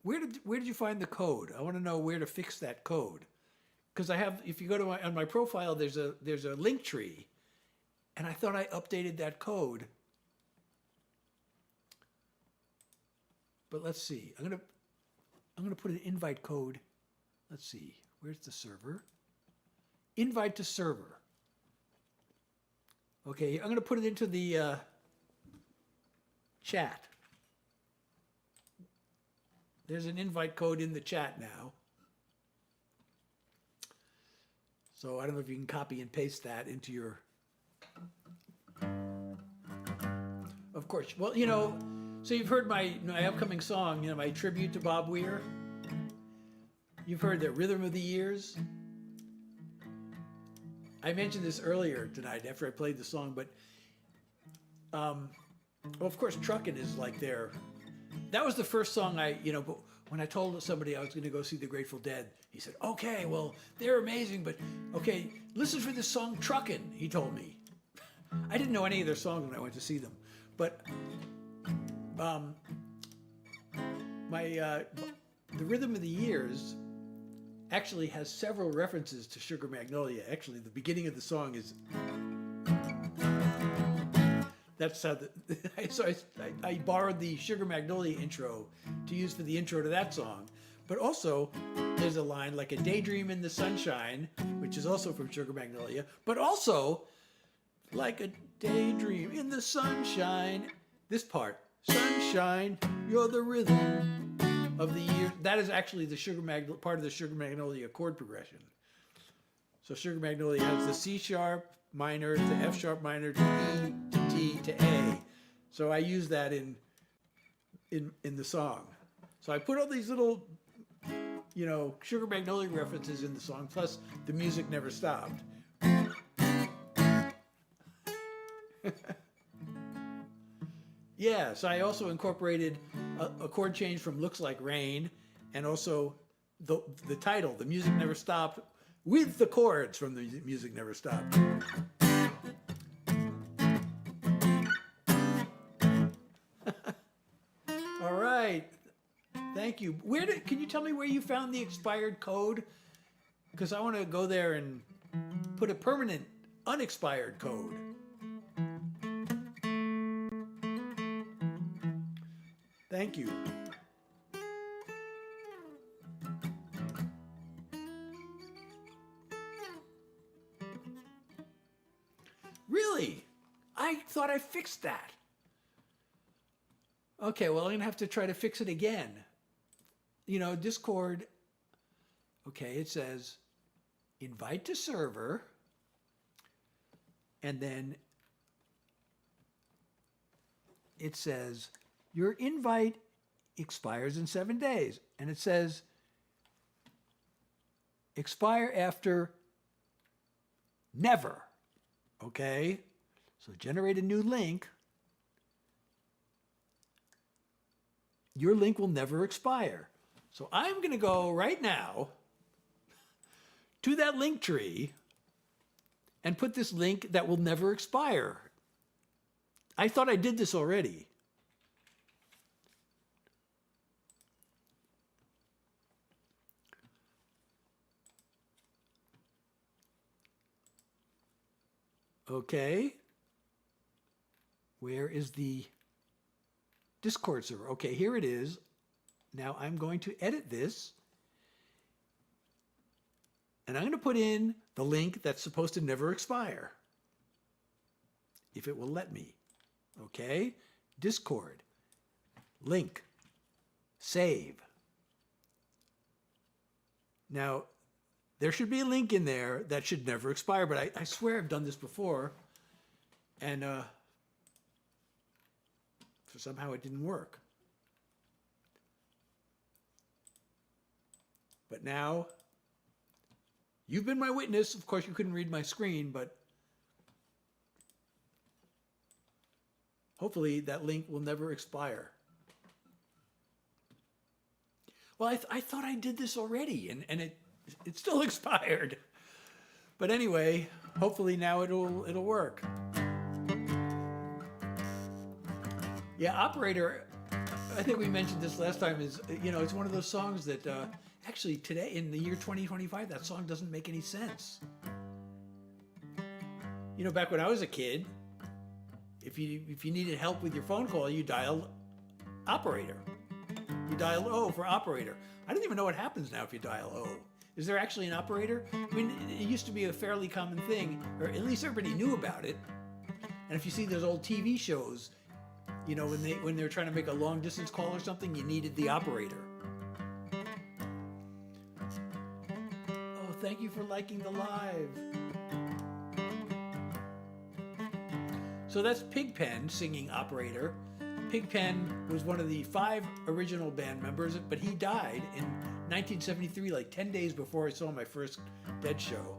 Where did you find the code? I want to know where to fix that code, because I have. If you go to on my profile, there's a link tree, and I thought I updated that code. But let's see. I'm gonna put an invite code. Let's see. Where's the server? Invite to server. Okay, I'm gonna put it into the chat. There's an invite code in the chat now. So I don't know if you can copy and paste that into your... Of course. Well, you know, so you've heard my upcoming song, you know, my tribute to Bob Weir. You've heard the Rhythm of the Years. I mentioned this earlier tonight after I played the song, but well, of course, Truckin' is like that was the first song but when I told somebody I was going to go see the Grateful Dead, he said, okay, well, they're amazing, but okay, listen for this song, Truckin', he told me. I didn't know any of their songs when I went to see them, but the Rhythm of the Years actually has several references to Sugar Magnolia. Actually, the beginning of the song is... That's how I borrowed the Sugar Magnolia intro to use for the intro to that song. But also, there's a line like a daydream in the sunshine, which is also from Sugar Magnolia, but also like a daydream in the sunshine. This part, sunshine, you're the rhythm of the year. That is actually the part of the Sugar Magnolia chord progression. So Sugar Magnolia has the C sharp minor to F sharp minor to E to T to A. So I use that in the song. So I put all these little, Sugar Magnolia references in the song, plus the music never stopped. Yeah, so I also incorporated a chord change from Looks Like Rain, and also the title, The Music Never Stopped, with the chords from The Music Never Stopped. All right. Thank you. Can you tell me where you found the expired code? Because I want to go there and put a permanent unexpired code. Thank you. Really? I thought I fixed that. Okay, well, I'm going to have to try to fix it again. Discord, okay, it says invite to server, and then it says your invite expires in 7 days. And it says expire after never. Okay? So generate a new link. Your link will never expire. So I'm going to go right now to that link tree and put this link that will never expire. I thought I did this already. Okay. Where is the Discord server? Okay, here it is. Now I'm going to edit this. And I'm going to put in the link that's supposed to never expire. If it will let me. Okay. Discord. Link. Save. Now, there should be a link in there that should never expire, but I swear I've done this before, and somehow it didn't work. But now, you've been my witness. Of course, you couldn't read my screen, but hopefully that link will never expire. Well, I thought I did this already, and it still expired. But anyway, hopefully now it'll work. Yeah, Operator, I think we mentioned this last time, is, it's one of those songs that actually today, in the year 2025, that song doesn't make any sense. Back when I was a kid, if you needed help with your phone call, you dialed Operator. You dial O for operator. I don't even know what happens now if you dial O. Is there actually an operator? I mean, it used to be a fairly common thing, or at least everybody knew about it. And if you see those old TV shows, you know, when they're trying to make a long distance call or something, you needed the operator. Oh, thank you for liking the live. So that's Pigpen singing operator. Pigpen was one of the 5 original band members, but he died in 1973, like 10 days before I saw my first Dead show.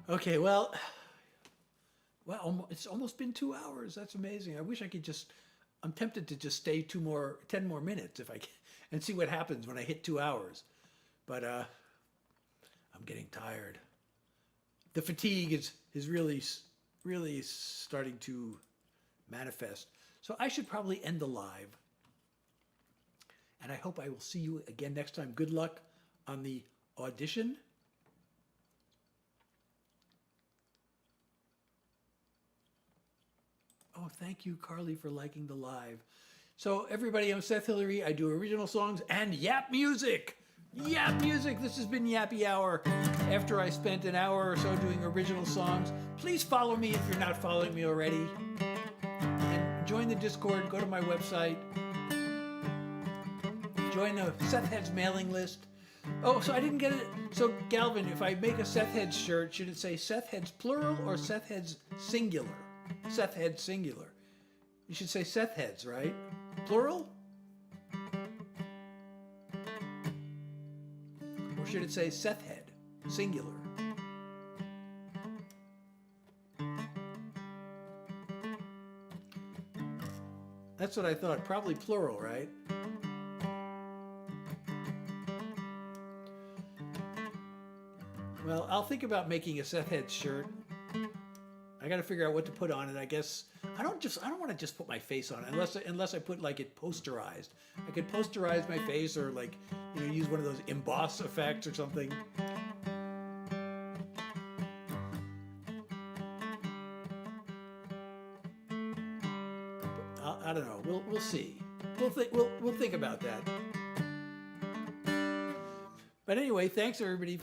Okay, well, it's almost been 2 hours. That's amazing. I wish I could just, I'm tempted to just stay 10 more minutes if I can, and see what happens when I hit 2 hours. But I'm getting tired. The fatigue is really starting to manifest. So I should probably end the live. And I hope I will see you again next time. Good luck on the audition. Oh, thank you, Carly, for liking the live. So everybody, I'm Seth Hillary. I do original songs and Yap Music. Yap Music. This has been Yappy Hour. After I spent an hour or so doing original songs, please follow me if you're not following me already. And join the Discord. Go to my website. Join the Seth Heads mailing list. Oh, so I didn't get it. So Galvin, if I make a Seth Heads shirt, should it say Seth Heads plural or Seth Heads singular? Seth Heads singular. You should say Seth Heads, right? Plural? Or should it say Seth Head singular? That's what I thought. Probably plural, right? Well, I'll think about making a Seth Heads shirt. I got to figure out what to put on it. I guess I don't want to just put my face on it unless I put like it posterized. I could posterize my face or like, you know, use one of those emboss effects or something. I don't know. We'll see. We'll think about that. But anyway, thanks everybody.